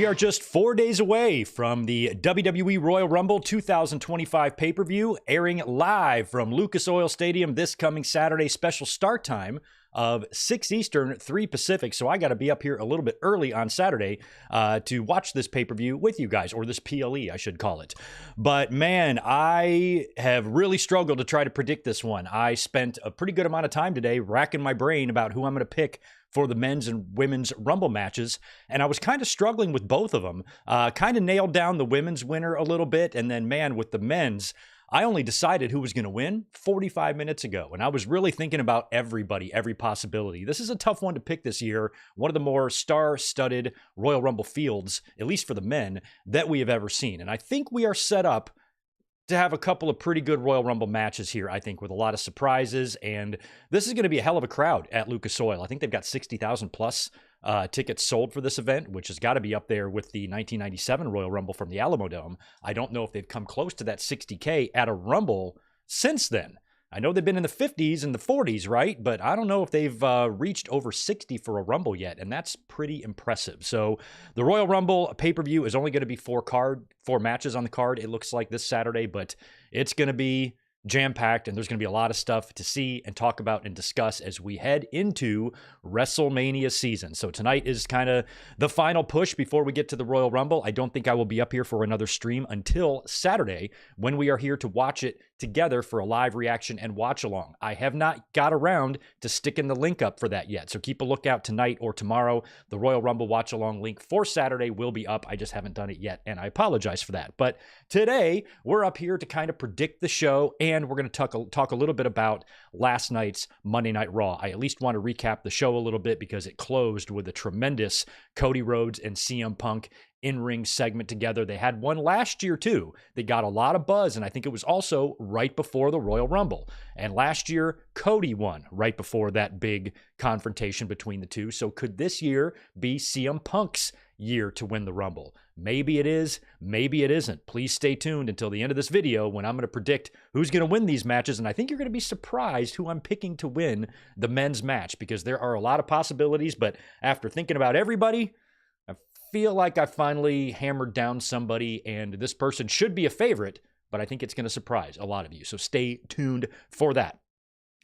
are just 4 days away from the WWE Royal Rumble 2025 pay-per-view, airing live from Lucas Oil Stadium this coming Saturday. Special start time of 6 Eastern, 3 Pacific. So I got to be up here a little bit early on Saturday to watch this pay-per-view with you guys, or this PLE, I should call it. But man, I have really struggled to try to predict this one. I spent a pretty good amount of time today racking my brain about who I'm going to pick for the men's and women's Rumble matches, and I was kind of struggling with both of them. Kind of nailed down the women's winner a little bit, and then, man, with the men's, I only decided who was going to win 45 minutes ago, and I was really thinking about everybody, every possibility. This is a tough one to pick this year, one of the more star-studded Royal Rumble fields, at least for the men, that we have ever seen, and I think we are set up to have a couple of pretty good Royal Rumble matches here, I think, with a lot of surprises. And this is going to be a hell of a crowd at Lucas Oil. I think they've got 60,000 plus tickets sold for this event, which has got to be up there with the 1997 Royal Rumble from the Alamo Dome. I don't know if they've come close to that 60K at a Rumble since then. I know they've been in the 50s and the 40s, right? But I don't know if they've reached over 60 for a Rumble yet, and that's pretty impressive. So the Royal Rumble pay-per-view is only going to be four matches on the card, it looks like, this Saturday, but it's going to be jam-packed, and there's going to be a lot of stuff to see and talk about and discuss as we head into WrestleMania season. So tonight is kind of the final push before we get to the Royal Rumble. I don't think I will be up here for another stream until Saturday, when we are here to watch it together for a live reaction and watch along. I have not got around to sticking the link up for that yet, so keep a lookout tonight or tomorrow. The Royal Rumble watch along link for Saturday will be up. I just haven't done it yet, and I apologize for that. But today we're up here to kind of predict the show, and we're going to talk a little bit about last night's Monday Night Raw. I at least want to recap the show a little bit because it closed with a tremendous Cody Rhodes and CM Punk in-ring segment together. They had one last year too. They got a lot of buzz, and I think it was also right before the Royal Rumble. And last year, Cody won right before that big confrontation between the two. So could this year be CM Punk's year to win the Rumble? Maybe it is, maybe it isn't. Please stay tuned until the end of this video when I'm going to predict who's going to win these matches, and I think you're going to be surprised who I'm picking to win the men's match, because there are a lot of possibilities, but after thinking about everybody, I feel like I finally hammered down somebody, and this person should be a favorite, but I think it's going to surprise a lot of you, so stay tuned for that.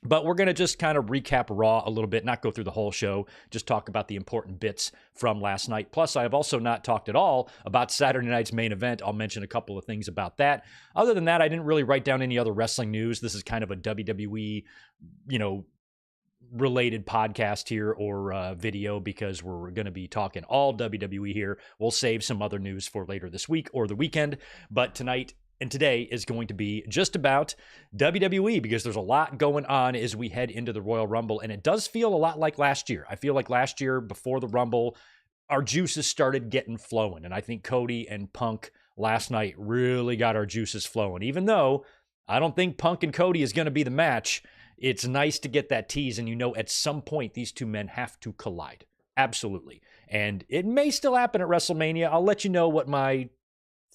But we're going to just kind of recap Raw a little bit, not go through the whole show, just talk about the important bits from last night. Plus, I have also not talked at all about Saturday night's main event. I'll mention a couple of things about that. Other than that, I didn't really write down any other wrestling news. This is kind of a WWE, related podcast here or video, because we're going to be talking all WWE here. We'll save some other news for later this week or the weekend. But tonight and today is going to be just about WWE, because there's a lot going on as we head into the Royal Rumble, and it does feel a lot like last year. I feel like last year before the Rumble, our juices started getting flowing, and I think Cody and Punk last night really got our juices flowing. Even though I don't think Punk and Cody is going to be the match, it's nice to get that tease, and at some point these two men have to collide. Absolutely. And it may still happen at WrestleMania. I'll let you know what my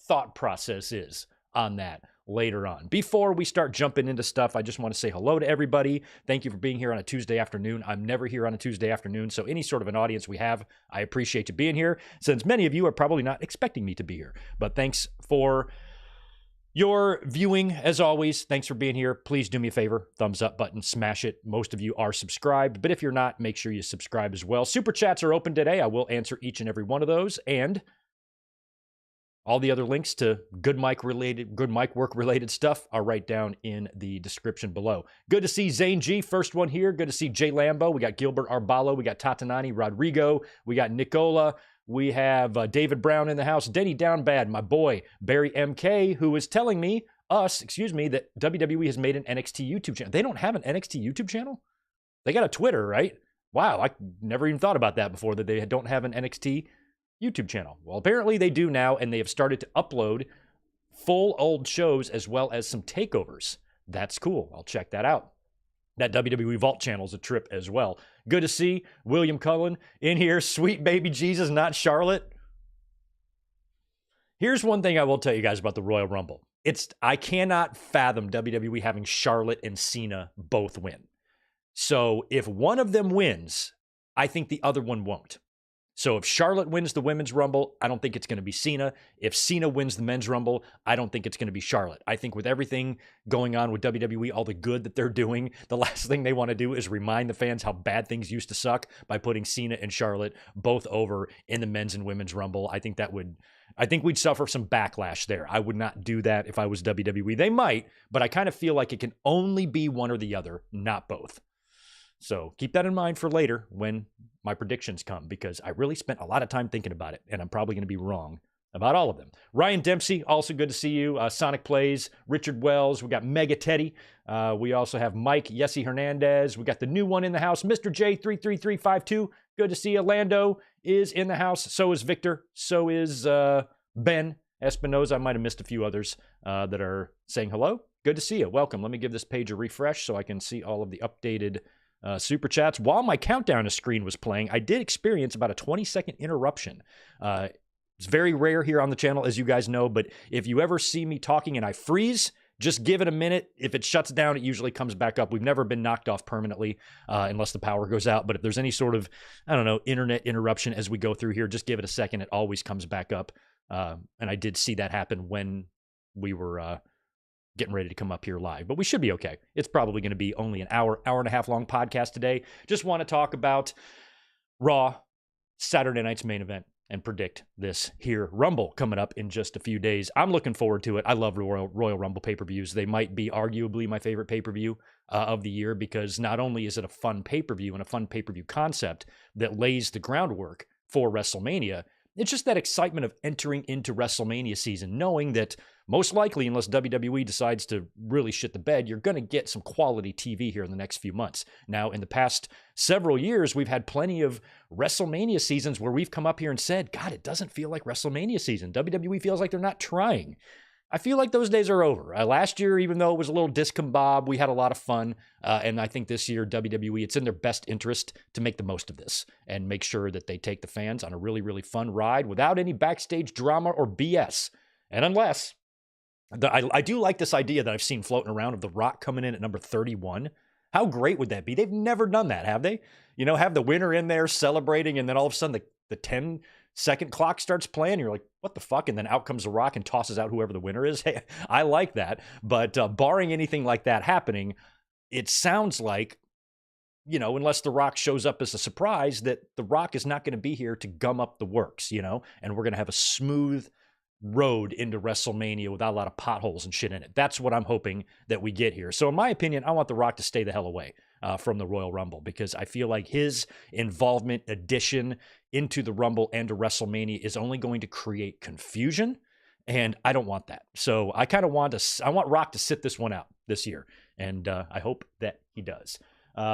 thought process is on that later on. Before we start jumping into stuff, I just want to say hello to everybody. Thank you for being here on a Tuesday afternoon. I'm never here on a Tuesday afternoon, so any sort of an audience we have, I appreciate you being here, since many of you are probably not expecting me to be here. But thanks for your viewing, as always. Thanks for being here. Please do me a favor, thumbs up button, smash it. Most of you are subscribed, but if you're not, make sure you subscribe as well. Super chats are open today. I will answer each and every one of those, and all the other links to good mic work related stuff are right down in the description below. Good to see Zane G, first one here. Good to see Jay Lambo. We got Gilbert Arbalo. We got Tatanani Rodrigo. We got Nicola. We have David Brown in the house. Denny Downbad, my boy. Barry MK, who is telling me, that WWE has made an NXT YouTube channel. They don't have an NXT YouTube channel? They got a Twitter, right? Wow, I never even thought about that before, that they don't have an NXT YouTube channel. Well, apparently they do now, and they have started to upload full old shows as well as some takeovers. That's cool. I'll check that out. That WWE Vault channel is a trip as well. Good to see William Cullen in here. Sweet baby Jesus, not Charlotte. Here's one thing I will tell you guys about the Royal Rumble. I cannot fathom WWE having Charlotte and Cena both win. So if one of them wins, I think the other one won't. So if Charlotte wins the Women's Rumble, I don't think it's going to be Cena. If Cena wins the Men's Rumble, I don't think it's going to be Charlotte. I think with everything going on with WWE, all the good that they're doing, the last thing they want to do is remind the fans how bad things used to suck by putting Cena and Charlotte both over in the Men's and Women's Rumble. I think we'd suffer some backlash there. I would not do that if I was WWE. They might, but I kind of feel like it can only be one or the other, not both. So keep that in mind for later when my predictions come, because I really spent a lot of time thinking about it, and I'm probably going to be wrong about all of them. Ryan Dempsey, also good to see you. Sonic Plays, Richard Wells. We got Mega Teddy. We also have Mike Yessi Hernandez. We got the new one in the house, Mr. J33352. Good to see you. Lando is in the house. So is Victor. So is Ben Espinoza. I might have missed a few others that are saying hello. Good to see you. Welcome. Let me give this page a refresh so I can see all of the updated super chats. While my countdown screen was playing, I did experience about a 20-second interruption. It's very rare here on the channel, as you guys know, but if you ever see me talking and I freeze, just give it a minute. If it shuts down, it usually comes back up. We've never been knocked off permanently unless the power goes out. But if there's any sort of, internet interruption as we go through here, just give it a second. It always comes back up. And I did see that happen when we were getting ready to come up here live. But we should be okay. It's probably going to be only an hour and a half long podcast today. Just want to talk about Raw, Saturday night's main event, and predict this here Rumble coming up in just a few days. I'm looking forward to it. I love Royal Rumble pay-per-views. They might be arguably my favorite pay-per-view of the year, because not only is it a fun pay-per-view and a fun pay-per-view concept that lays the groundwork for WrestleMania, it's just that excitement of entering into WrestleMania season, knowing that most likely, unless WWE decides to really shit the bed, you're going to get some quality TV here in the next few months. Now, in the past several years, we've had plenty of WrestleMania seasons where we've come up here and said, God, it doesn't feel like WrestleMania season. WWE feels like they're not trying. I feel like those days are over. Last year, even though it was a little discombobulated, we had a lot of fun. And I think this year, WWE, it's in their best interest to make the most of this and make sure that they take the fans on a really, really fun ride without any backstage drama or BS. And unless, I do like this idea that I've seen floating around of The Rock coming in at number 31. How great would that be? They've never done that, have they? Have the winner in there celebrating, and then all of a sudden the 10-second clock starts playing. You're like, what the fuck? And then out comes The Rock and tosses out whoever the winner is. Hey, I like that. But barring anything like that happening, it sounds like, unless The Rock shows up as a surprise, that The Rock is not going to be here to gum up the works, and we're going to have a smooth road into WrestleMania without a lot of potholes and shit in it. That's what I'm hoping that we get here. So in my opinion, I want The Rock to stay the hell away from the Royal Rumble, because I feel like his involvement, addition into the Rumble and to WrestleMania is only going to create confusion, and I don't want that. So I want Rock to sit this one out this year, and I hope that he does.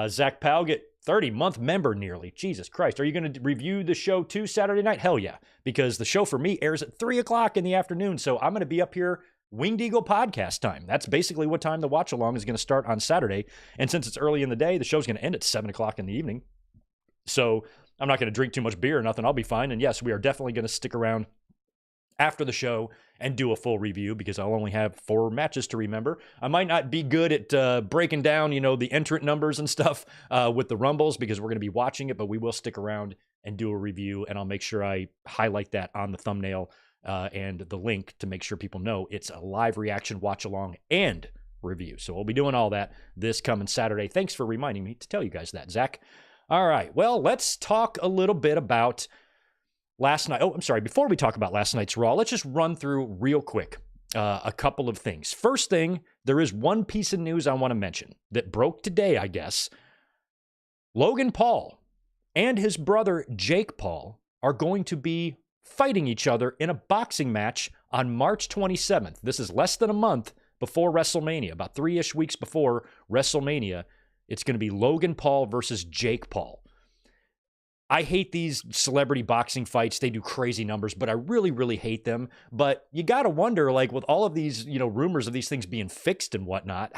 Zach Powell, 30-month member nearly. Jesus Christ. Are you going to review the show too Saturday night? Hell yeah. Because the show for me airs at 3 o'clock in the afternoon. So I'm going to be up here Winged Eagle podcast time. That's basically what time the watch along is going to start on Saturday. And since it's early in the day, the show's going to end at 7 o'clock in the evening. So I'm not going to drink too much beer or nothing. I'll be fine. And yes, we are definitely going to stick around after the show and do a full review, because I'll only have 4 matches to remember. I might not be good at breaking down, the entrant numbers and stuff with the Rumbles, because we're going to be watching it, but we will stick around and do a review, and I'll make sure I highlight that on the thumbnail and the link to make sure people know it's a live reaction, watch along, and review. So we'll be doing all that this coming Saturday. Thanks for reminding me to tell you guys that, Zach. All right, well, let's talk a little bit about last night. Oh, I'm sorry. Before we talk about last night's Raw, let's just run through real quick a couple of things. First thing, there is one piece of news I want to mention that broke today, I guess. Logan Paul and his brother Jake Paul are going to be fighting each other in a boxing match on March 27th. This is less than a month before WrestleMania, about 3-ish weeks before WrestleMania. It's going to be Logan Paul versus Jake Paul. I hate these celebrity boxing fights. They do crazy numbers, but I really, really hate them. But you got to wonder, like, with all of these, rumors of these things being fixed and whatnot,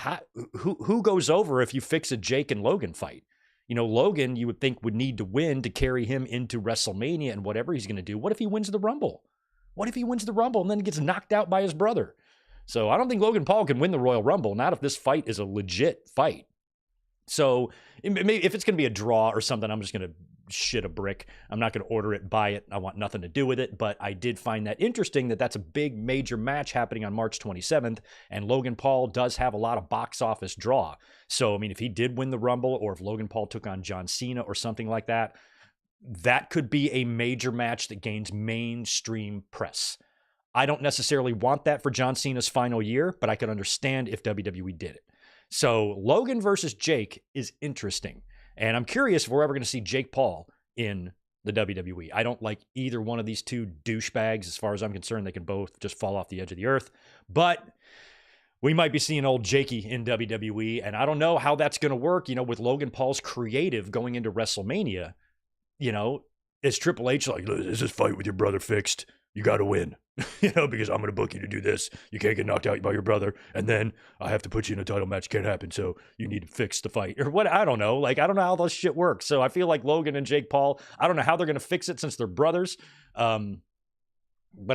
who goes over if you fix a Jake and Logan fight? Logan, you would think, would need to win to carry him into WrestleMania and whatever he's going to do. What if he wins the Rumble? What if he wins the Rumble and then gets knocked out by his brother? So I don't think Logan Paul can win the Royal Rumble, not if this fight is a legit fight. So if it's going to be a draw or something, I'm just going to shit a brick. I'm not going to order it, buy it. I want nothing to do with it. But I did find that interesting that that's a big major match happening on March 27th. And Logan Paul does have a lot of box office draw. So, I mean, if he did win the Rumble, or if Logan Paul took on John Cena or something like that, that could be a major match that gains mainstream press. I don't necessarily want that for John Cena's final year, but I could understand if WWE did it. So Logan versus Jake is interesting. And I'm curious if we're ever going to see Jake Paul in the WWE. I don't like either one of these two douchebags. As far as I'm concerned, they can both just fall off the edge of the earth. But we might be seeing old Jakey in WWE. And I don't know how that's going to work, with Logan Paul's creative going into WrestleMania. Is Triple H like, is this fight with your brother fixed? You got to win, because I'm going to book you to do this. You can't get knocked out by your brother. And then I have to put you in a title match. Can't happen. So you need to fix the fight or what? I don't know. I don't know how this shit works. So I feel like Logan and Jake Paul, I don't know how they're going to fix it since they're brothers. But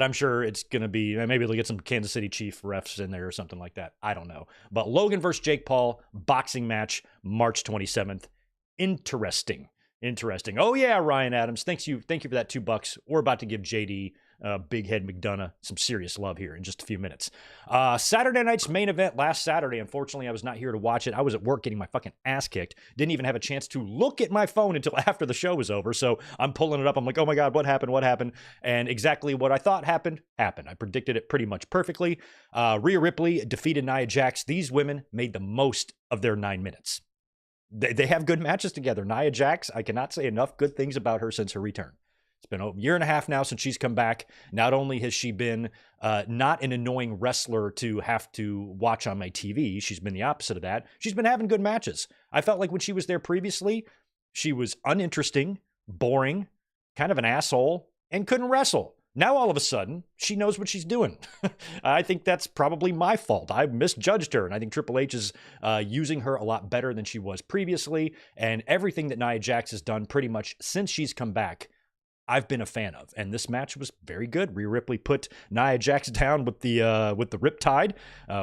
I'm sure it's going to be, maybe they'll get some Kansas City Chief refs in there or something like that. I don't know. But Logan versus Jake Paul, boxing match, March 27th. Interesting. Oh yeah, Ryan Adams. Thank you for that $2. We're about to give JD Big Head McDonough some serious love here in just a few minutes. Saturday night's main event last Saturday. Unfortunately, I was not here to watch it. I was at work getting my fucking ass kicked. Didn't even have a chance to look at my phone until after the show was over. So I'm pulling it up. I'm like, oh my God, what happened? And exactly what I thought happened. I predicted it pretty much perfectly. Rhea Ripley defeated Nia Jax. These women made the most of their 9 minutes. They have good matches together. Nia Jax, I cannot say enough good things about her since her return. It's been a year and a half now since she's come back. Not only has she been not an annoying wrestler to have to watch on my TV, she's been the opposite of that. She's been having good matches. I felt like when she was there previously, she was uninteresting, boring, kind of an asshole, and couldn't wrestle. Now, all of a sudden, she knows what she's doing. I think that's probably my fault. I misjudged her, and I think Triple H is using her a lot better than she was previously, and everything that Nia Jax has done pretty much since she's come back, I've been a fan of. And this match was very good. Rhea Ripley put Nia Jax down with the Riptide,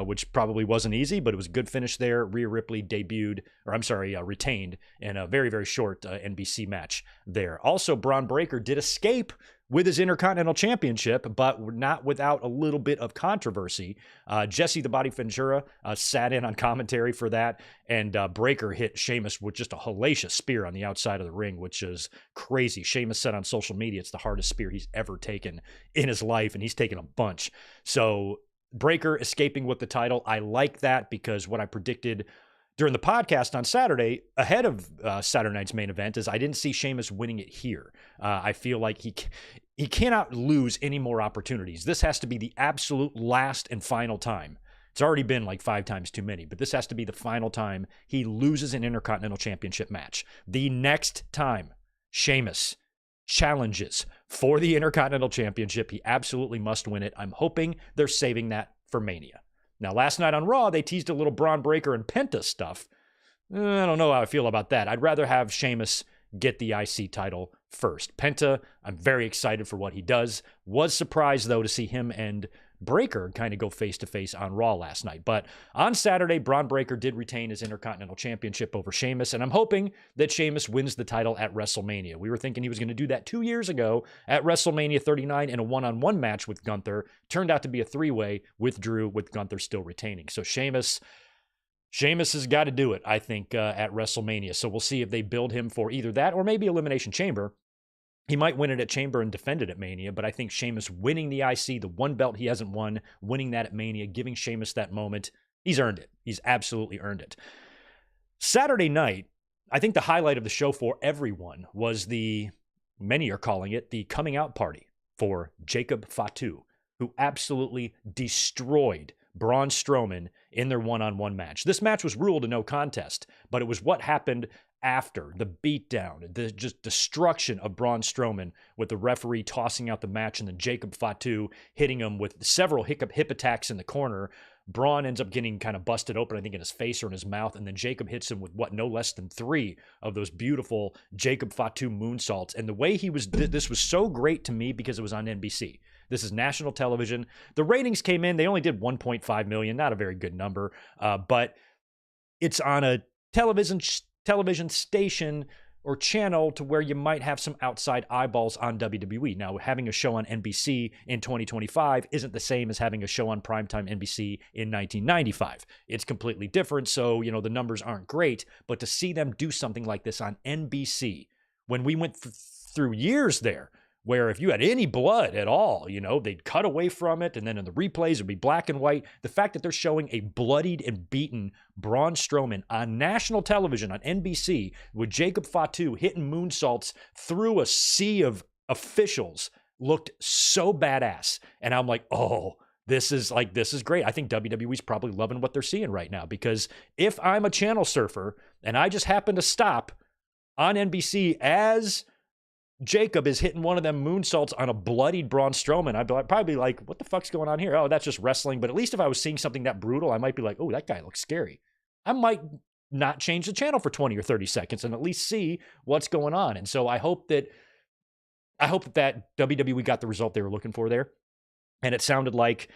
which probably wasn't easy, but it was a good finish there. Rhea Ripley retained in a very, very short NBC match there. Also, Braun Breaker did escape with his Intercontinental Championship, but not without a little bit of controversy. Jesse the Body Ventura sat in on commentary for that, and Breaker hit Sheamus with just a hellacious spear on the outside of the ring, which is crazy. Sheamus said on social media it's the hardest spear he's ever taken in his life, and he's taken a bunch. So Breaker escaping with the title, I like that because what I predicted during the podcast on Saturday, ahead of Saturday night's main event, is I didn't see Sheamus winning it here. I feel like he cannot lose any more opportunities. This has to be the absolute last and final time. It's already been like 5 times too many, but this has to be the final time he loses an Intercontinental Championship match. The next time Sheamus challenges for the Intercontinental Championship, he absolutely must win it. I'm hoping they're saving that for Mania. Now, last night on Raw, they teased a little Braun Breaker and Penta stuff. I don't know how I feel about that. I'd rather have Sheamus get the IC title first. Penta, I'm very excited for what he does. Was surprised, though, to see him and Breaker kind of go face-to-face on Raw last night. But on Saturday, Braun Breaker did retain his Intercontinental Championship over Sheamus, and I'm hoping that Sheamus wins the title at WrestleMania. We were thinking he was going to do that 2 years ago at WrestleMania 39 in a one-on-one match with Gunther. Turned out to be a 3-way with Drew, with Gunther still retaining. So Sheamus has got to do it, I think, at WrestleMania. So we'll see if they build him for either that or maybe Elimination Chamber. He might win it at Chamber and defend it at Mania, but I think Sheamus winning the IC, the one belt he hasn't won, winning that at Mania, giving Sheamus that moment, he's earned it. He's absolutely earned it. Saturday night, I think the highlight of the show for everyone was many are calling it, the coming out party for Jacob Fatu, who absolutely destroyed Braun Strowman in their one-on-one match. This match was ruled a no contest, but it was what happened after the beatdown, the just destruction of Braun Strowman, with the referee tossing out the match and then Jacob Fatu hitting him with several hip attacks in the corner. Braun ends up getting kind of busted open, I think in his face or in his mouth, and then Jacob hits him with no less than 3 of those beautiful Jacob Fatu moonsaults. And the way this was so great to me because it was on NBC. This is national television. The ratings came in, they only did 1.5 million, not a very good number, but it's on a television station or channel to where you might have some outside eyeballs on WWE. Now, having a show on NBC in 2025 isn't the same as having a show on primetime NBC in 1995. It's completely different, so, the numbers aren't great, but to see them do something like this on NBC, when we went through years there, where if you had any blood at all, they'd cut away from it, and then in the replays, it'd be black and white. The fact that they're showing a bloodied and beaten Braun Strowman on national television on NBC with Jacob Fatu hitting moonsaults through a sea of officials looked so badass. And I'm like, oh, this is great. I think WWE's probably loving what they're seeing right now, because if I'm a channel surfer and I just happen to stop on NBC as Jacob is hitting one of them moonsaults on a bloodied Braun Strowman, I'd probably be like, what the fuck's going on here? Oh, that's just wrestling. But at least if I was seeing something that brutal, I might be like, oh, that guy looks scary. I might not change the channel for 20 or 30 seconds and at least see what's going on. And so I hope that WWE got the result they were looking for there. And it sounded like,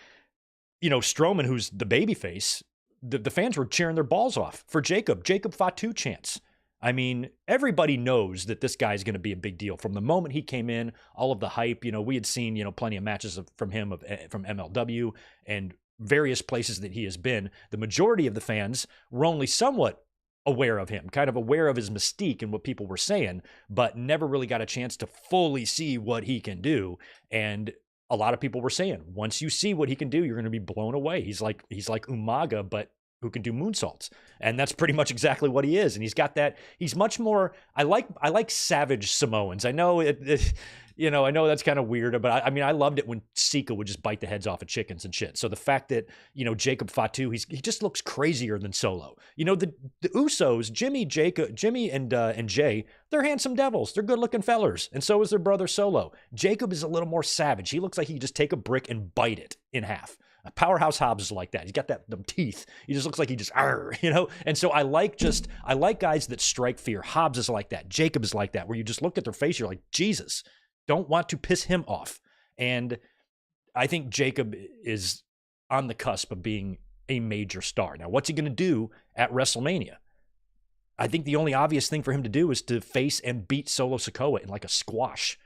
Strowman, who's the babyface, the fans were cheering their balls off for Jacob Fatu chants. I mean, everybody knows that this guy's going to be a big deal. From the moment he came in, all of the hype, we had seen, plenty of matches from him from MLW and various places that he has been. The majority of the fans were only somewhat aware of him, kind of aware of his mystique and what people were saying, but never really got a chance to fully see what he can do. And a lot of people were saying, once you see what he can do, you're going to be blown away. He's like Umaga, but who can do moonsaults. And that's pretty much exactly what he is. And he's got that, he's much more, I like savage Samoans. I know I know that's kind of weird, but I loved it when Sika would just bite the heads off of chickens and shit. So the fact that, Jacob Fatu, he just looks crazier than Solo. The Usos, Jimmy and Jay, they're handsome devils. They're good looking fellers. And so is their brother Solo. Jacob is a little more savage. He looks like he could just take a brick and bite it in half. Powerhouse Hobbs is like that. He's got them teeth. He just looks like he just, And so I like guys that strike fear. Hobbs is like that. Jacob is like that, where you just look at their face, you're like, Jesus, don't want to piss him off. And I think Jacob is on the cusp of being a major star. Now, what's he going to do at WrestleMania? I think the only obvious thing for him to do is to face and beat Solo Sikoa in like a squash.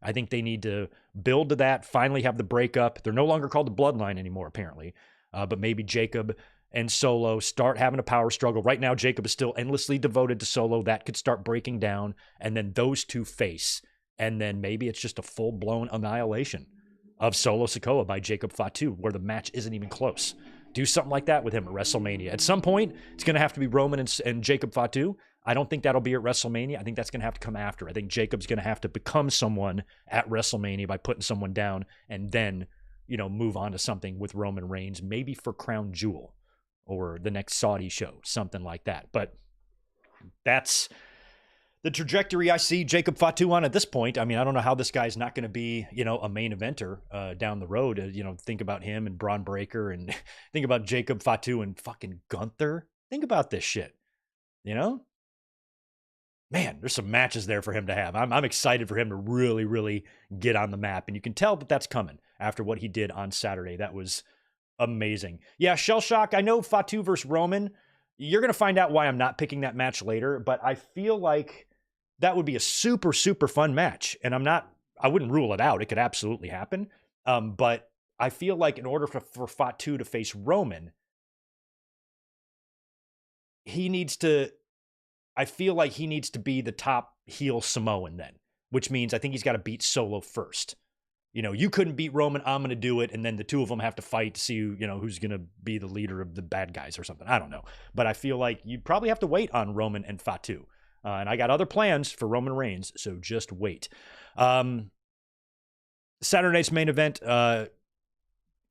I think they need to build to that, finally have the breakup. They're no longer called the Bloodline anymore, apparently. But maybe Jacob and Solo start having a power struggle. Right now, Jacob is still endlessly devoted to Solo. That could start breaking down. And then those two face. And then maybe it's just a full-blown annihilation of Solo Sikoa by Jacob Fatu, where the match isn't even close. Do something like that with him at WrestleMania. At some point, it's going to have to be Roman and Jacob Fatu. I don't think that'll be at WrestleMania. I think that's going to have to come after. I think Jacob's going to have to become someone at WrestleMania by putting someone down and then, move on to something with Roman Reigns, maybe for Crown Jewel or the next Saudi show, something like that. But that's the trajectory I see Jacob Fatu on at this point. I mean, I don't know how this guy's not going to be, a main eventer down the road. Think about him and Braun Breaker and think about Jacob Fatu and fucking Gunther. Think about this shit, Man, there's some matches there for him to have. I'm excited for him to really, really get on the map. And you can tell that that's coming after what he did on Saturday. That was amazing. Yeah, Shell Shock, I know Fatu versus Roman. You're going to find out why I'm not picking that match later. But I feel like that would be a super, super fun match. And I wouldn't rule it out. It could absolutely happen. But I feel like in order for Fatu to face Roman, I feel like he needs to be the top heel Samoan then, which means I think he's got to beat Solo first. You couldn't beat Roman, I'm going to do it, and then the two of them have to fight to see who's going to be the leader of the bad guys or something. I don't know. But I feel like you probably have to wait on Roman and Fatu. And I got other plans for Roman Reigns, so just wait. Saturday night's main event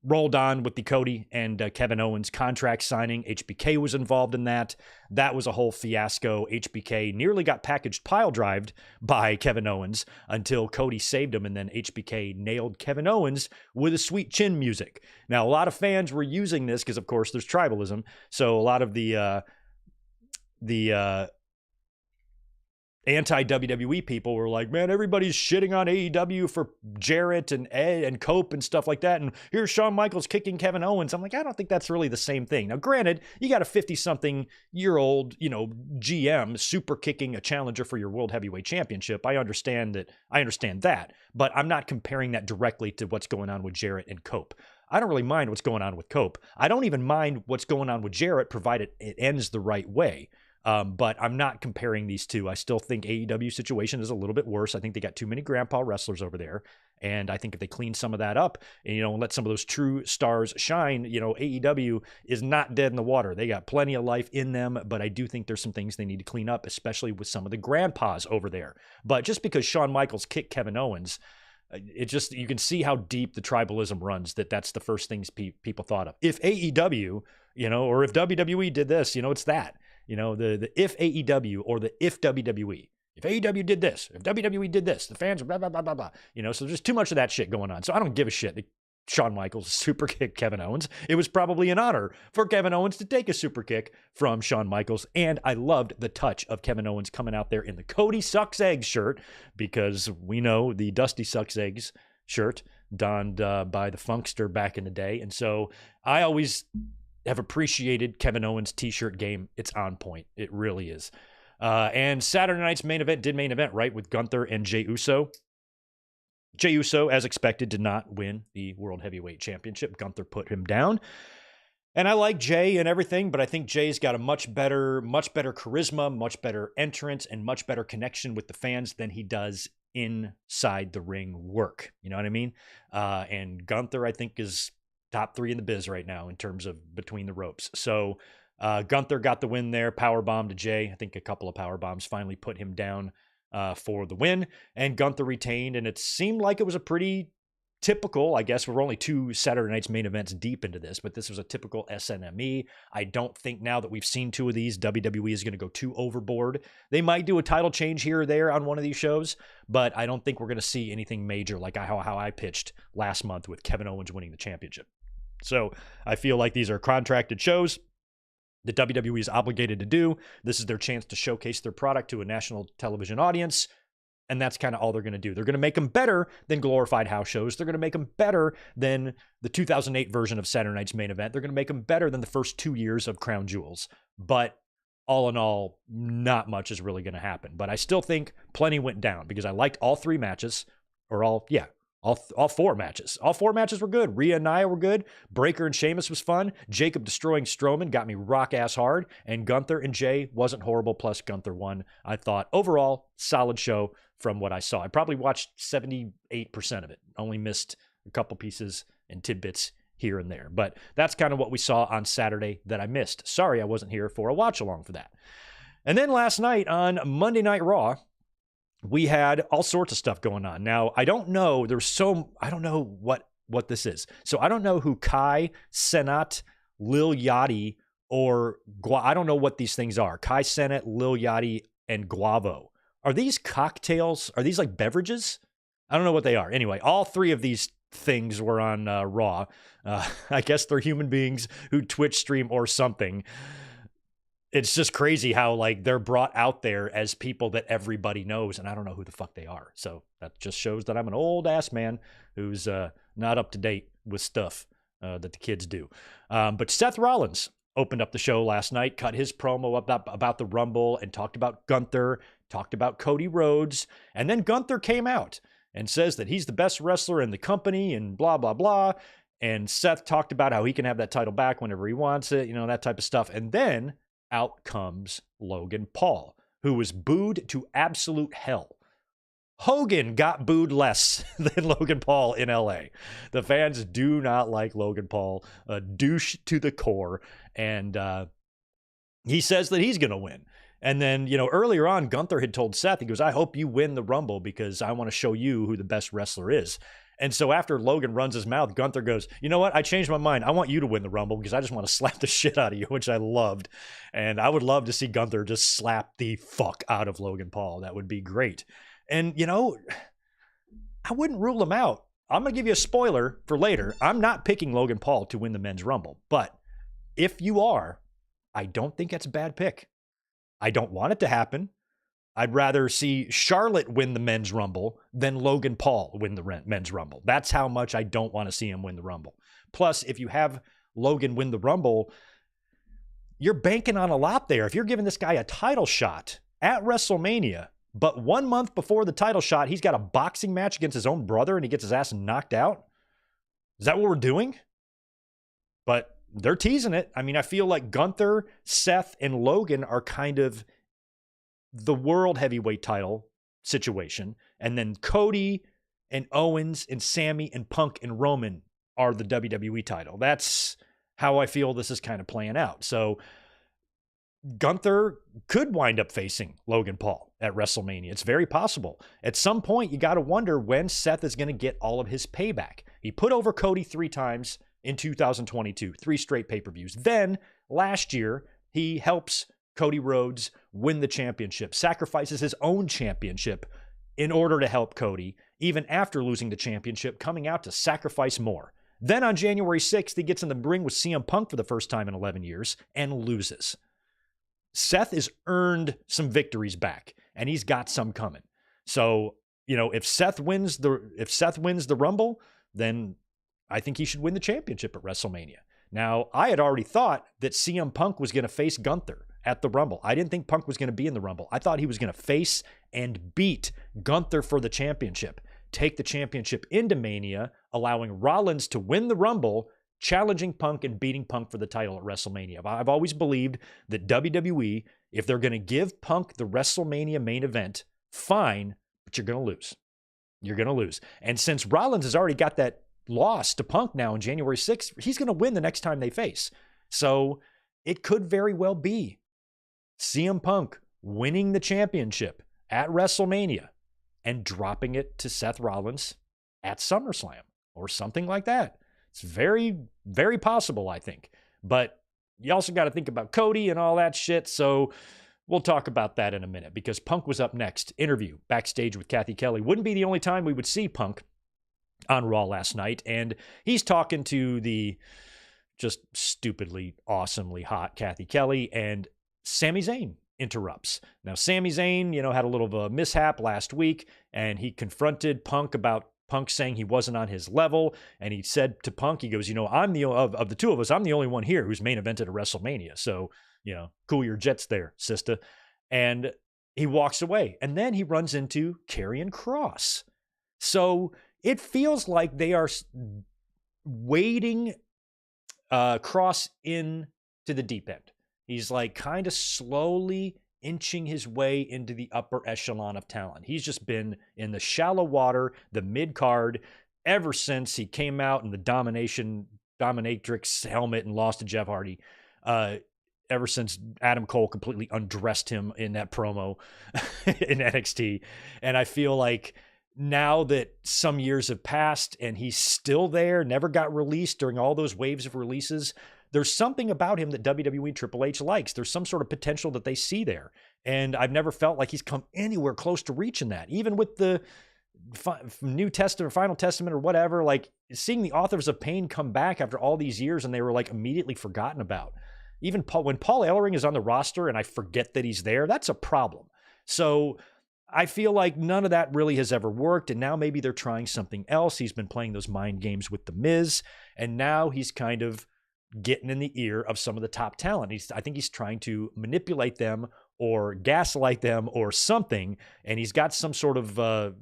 rolled on with the Cody and Kevin Owens contract signing. HBK was involved in that. That was a whole fiasco. HBK nearly got packaged pile-drived by Kevin Owens until Cody saved him, and then HBK nailed Kevin Owens with a sweet chin music. Now, a lot of fans were using this because, of course, there's tribalism. So a lot of the anti-WWE people were like, man, everybody's shitting on AEW for Jarrett and Ed and Cope and stuff like that. And here's Shawn Michaels kicking Kevin Owens. I'm like, I don't think that's really the same thing. Now, granted, you got a 50-something-year-old, GM super kicking a challenger for your World Heavyweight Championship. I understand that, but I'm not comparing that directly to what's going on with Jarrett and Cope. I don't really mind what's going on with Cope. I don't even mind what's going on with Jarrett, provided it ends the right way. But I'm not comparing these two. I still think AEW situation is a little bit worse. I think they got too many grandpa wrestlers over there. And I think if they clean some of that up and, let some of those true stars shine, AEW is not dead in the water. They got plenty of life in them, but I do think there's some things they need to clean up, especially with some of the grandpas over there. But just because Shawn Michaels kicked Kevin Owens, you can see how deep the tribalism runs, that's the first things people thought of. If AEW, or if WWE did this, it's that. The if AEW or the if WWE. If AEW did this, if WWE did this, the fans are blah, blah, blah, blah, blah. So there's too much of that shit going on. So I don't give a shit that Shawn Michaels super kicked Kevin Owens. It was probably an honor for Kevin Owens to take a super kick from Shawn Michaels. And I loved the touch of Kevin Owens coming out there in the Cody Sucks Eggs shirt, because we know the Dusty Sucks Eggs shirt donned by the Funkster back in the day. And so I always have appreciated Kevin Owens' t-shirt game. It's on point. It really is. And Saturday night's main event, right, with Gunther and Jey Uso. Jey Uso, as expected, did not win the World Heavyweight Championship. Gunther put him down. And I like Jey and everything, but I think Jey's got a much better charisma, much better entrance, and much better connection with the fans than he does inside the ring work. You know what I mean? And Gunther, I think, is top 3 in the biz right now in terms of between the ropes. So Gunther got the win there, powerbomb to Jey. I think a couple of power bombs finally put him down for the win, and Gunther retained. And it seemed like it was a pretty typical, I guess we're only 2 Saturday night's main events deep into this, but this was a typical SNME. I don't think now that we've seen 2 of these, WWE is going to go too overboard. They might do a title change here or there on one of these shows, but I don't think we're going to see anything major like how I pitched last month with Kevin Owens winning the championship. So I feel like these are contracted shows that WWE is obligated to do. This is their chance to showcase their product to a national television audience. And that's kind of all they're going to do. They're going to make them better than glorified house shows. They're going to make them better than the 2008 version of Saturday Night's Main Event. They're going to make them better than the first 2 years of Crown Jewels. But all in all, not much is really going to happen. But I still think plenty went down because I liked all 3 matches, or all 4 matches. All 4 matches were good. Rhea and Nia were good. Breaker and Sheamus was fun. Jacob destroying Strowman got me rock ass hard. And Gunther and Jey wasn't horrible. Plus Gunther won. I thought overall solid show from what I saw. I probably watched 78% of it. Only missed a couple pieces and tidbits here and there. But that's kind of what we saw on Saturday that I missed. Sorry I wasn't here for a watch along for that. And then last night on Monday Night Raw, we had all sorts of stuff going on. Now, I don't know. I don't know what this is. So I don't know who Kai, Cenat, Lil Yachty, or I don't know what these things are. Kai Cenat, Lil Yachty, and Guavo. Are these cocktails? Are these like beverages? I don't know what they are. Anyway, all 3 of these things were on Raw. I guess they're human beings who Twitch stream or something. It's just crazy how they're brought out there as people that everybody knows, and I don't know who the fuck they are. So that just shows that I'm an old ass man who's not up to date with stuff that the kids do. But Seth Rollins opened up the show last night, cut his promo about the Rumble, and talked about Gunther, talked about Cody Rhodes, and then Gunther came out and says that he's the best wrestler in the company and blah, blah, blah. And Seth talked about how he can have that title back whenever he wants it, that type of stuff. And then out comes Logan Paul, who was booed to absolute hell. Hogan got booed less than Logan Paul in LA. The fans do not like Logan Paul, a douche to the core. And he says that he's going to win. And then, earlier on, Gunther had told Seth, he goes, I hope you win the Rumble because I want to show you who the best wrestler is. And so after Logan runs his mouth, Gunther goes, you know what? I changed my mind. I want you to win the Rumble because I just want to slap the shit out of you, which I loved. And I would love to see Gunther just slap the fuck out of Logan Paul. That would be great. And, I wouldn't rule him out. I'm going to give you a spoiler for later. I'm not picking Logan Paul to win the men's Rumble. But if you are, I don't think it's a bad pick. I don't want it to happen. I'd rather see Charlotte win the men's Rumble than Logan Paul win the men's Rumble. That's how much I don't want to see him win the Rumble. Plus, if you have Logan win the Rumble, you're banking on a lot there. If you're giving this guy a title shot at WrestleMania, but 1 month before the title shot, he's got a boxing match against his own brother and he gets his ass knocked out. Is that what we're doing? But they're teasing it. I mean, I feel like Gunther, Seth, and Logan are kind of the world heavyweight title situation. And then Cody and Owens and Sammy and Punk and Roman are the WWE title. That's how I feel this is kind of playing out. So Gunther could wind up facing Logan Paul at WrestleMania. It's very possible. At some point, you got to wonder when Seth is going to get all of his payback. He put over Cody 3 times in 2022, 3 straight pay-per-views. Then last year, he helps Cody Rhodes win the championship, sacrifices his own championship in order to help Cody, even after losing the championship, coming out to sacrifice more. Then on January 6th, he gets in the ring with CM Punk for the first time in 11 years and loses. Seth has earned some victories back, and he's got some coming. So, if Seth wins the Rumble, then I think he should win the championship at WrestleMania. Now, I had already thought that CM Punk was going to face Gunther at the Rumble. I didn't think Punk was going to be in the Rumble. I thought he was going to face and beat Gunther for the championship, take the championship into Mania, allowing Rollins to win the Rumble, challenging Punk and beating Punk for the title at WrestleMania. I've always believed that WWE, if they're going to give Punk the WrestleMania main event, fine, but you're going to lose. You're going to lose. And since Rollins has already got that loss to Punk now on January 6th, he's going to win the next time they face. So it could very well be CM Punk winning the championship at WrestleMania and dropping it to Seth Rollins at SummerSlam or something like that. It's very, very possible, I think. But you also got to think about Cody and all that shit. So we'll talk about that in a minute because Punk was up next. Interview backstage with Kathy Kelly. Wouldn't be the only time we would see Punk on Raw last night. And he's talking to the just stupidly, awesomely hot Kathy Kelly, and Sami Zayn interrupts. Now, Sami Zayn, had a little of a mishap last week, and he confronted Punk about Punk saying he wasn't on his level. And he said to Punk, he goes, I'm of the two of us, I'm the only one here who's main evented a WrestleMania. So, cool your jets there, sister. And he walks away. And then he runs into Karrion Kross. So it feels like they are wading Kross into the deep end. He's like kind of slowly inching his way into the upper echelon of talent. He's just been in the shallow water, the mid-card, ever since he came out in the dominatrix helmet and lost to Jeff Hardy. Ever since Adam Cole completely undressed him in that promo in NXT. And I feel like now that some years have passed and he's still there, never got released during all those waves of releases, there's something about him that WWE and Triple H likes. There's some sort of potential that they see there. And I've never felt like he's come anywhere close to reaching that. Even with the New Testament, Final Testament or whatever, like seeing the Authors of Pain come back after all these years and they were like immediately forgotten about. Even when Paul Ellering is on the roster and I forget that he's there, that's a problem. So I feel like none of that really has ever worked. And now maybe they're trying something else. He's been playing those mind games with The Miz. And now he's kind of getting in the ear of some of the top talent. I think he's trying to manipulate them or gaslight them or something. And he's got some sort of,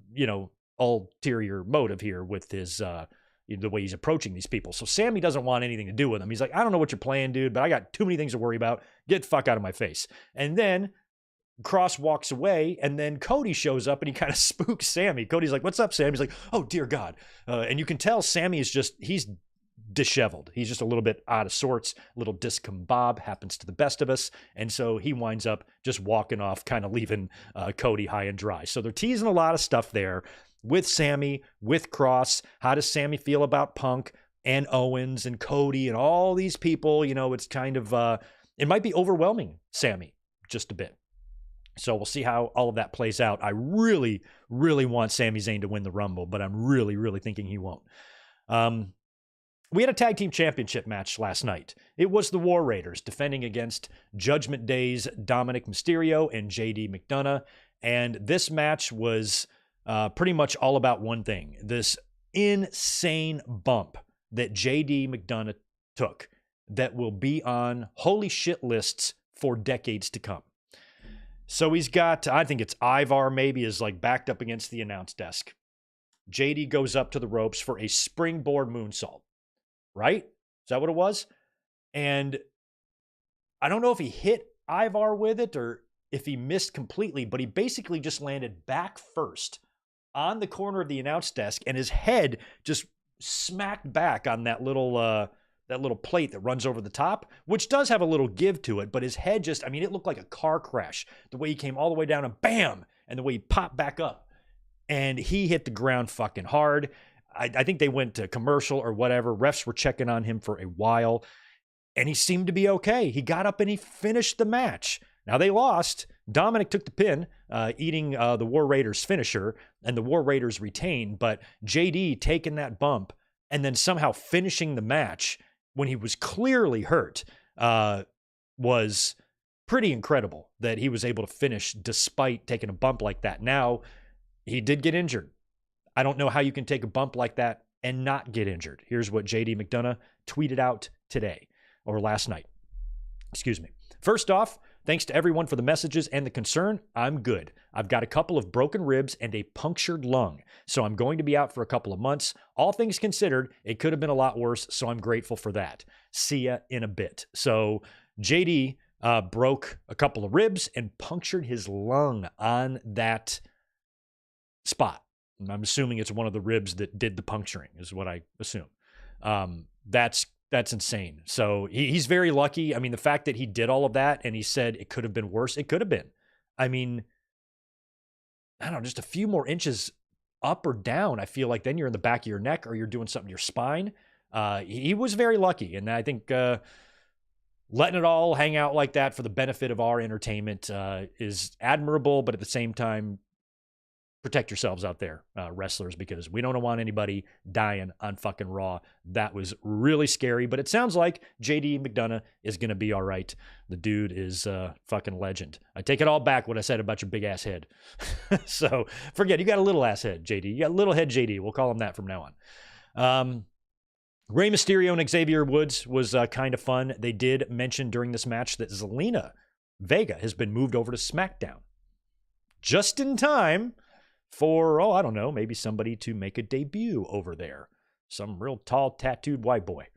ulterior motive here with his, the way he's approaching these people. So Sammy doesn't want anything to do with him. He's like, I don't know what you're playing, dude, but I got too many things to worry about. Get the fuck out of my face. And then Kross walks away, and then Cody shows up and he kind of spooks Sammy. Cody's like, what's up, Sam? He's like, oh, dear God. And you can tell Sammy is he's disheveled. He's just a little bit out of sorts, a little discombobulated, happens to the best of us. And so he winds up just walking off, kind of leaving Cody high and dry. So they're teasing a lot of stuff there with Sammy, with Kross. How does Sammy feel about Punk and Owens and Cody and all these people? It's kind of, it might be overwhelming Sammy just a bit. So we'll see how all of that plays out. I really, really want Sami Zayn to win the Rumble, but I'm really, really thinking he won't. We had a tag team championship match last night. It was the War Raiders defending against Judgment Day's Dominic Mysterio and JD McDonough. And this match was pretty much all about one thing, this insane bump that JD McDonough took that will be on holy shit lists for decades to come. So he's got, I think it's Ivar maybe, is like backed up against the announce desk. JD goes up to the ropes for a springboard moonsault, right? Is that what it was? And I don't know if he hit Ivar with it or if he missed completely, but he basically just landed back first on the corner of the announce desk, and his head just smacked back on that little plate that runs over the top, which does have a little give to it, but his head just, I mean, it looked like a car crash, the way he came all the way down and bam, and the way he popped back up. And he hit the ground fucking hard. I think they went to commercial or whatever. Refs were checking on him for a while, and he seemed to be okay. He got up and he finished the match. Now, they lost. Dominic took the pin, eating the War Raiders finisher, and the War Raiders retained. But JD taking that bump and then somehow finishing the match when he was clearly hurt was pretty incredible that he was able to finish despite taking a bump like that. Now, he did get injured. I don't know how you can take a bump like that and not get injured. Here's what JD McDonough tweeted out today, or last night. Excuse me. First off, thanks to everyone for the messages and the concern. I'm good. I've got a couple of broken ribs and a punctured lung, so I'm going to be out for a couple of months. All things considered, it could have been a lot worse, so I'm grateful for that. See ya in a bit. So JD broke a couple of ribs and punctured his lung on that spot. I'm assuming it's one of the ribs that did the puncturing, is what I assume. That's insane. So he's very lucky. I mean, the fact that he did all of that and he said it could have been worse, it could have been. I mean, I don't know, just a few more inches up or down, I feel like then you're in the back of your neck or you're doing something to your spine. He was very lucky. And I think letting it all hang out like that for the benefit of our entertainment is admirable, but at the same time, protect yourselves out there, wrestlers, because we don't want anybody dying on fucking Raw. That was really scary, but it sounds like JD McDonough is going to be all right. The dude is a fucking legend. I take it all back what I said about your big ass head. So forget, you got a little ass head, JD. You got a little head JD. We'll call him that from now on. Rey Mysterio and Xavier Woods was kind of fun. They did mention during this match that Zelina Vega has been moved over to SmackDown. Just in time for, I don't know, maybe somebody to make a debut over there. Some real tall, tattooed white boy.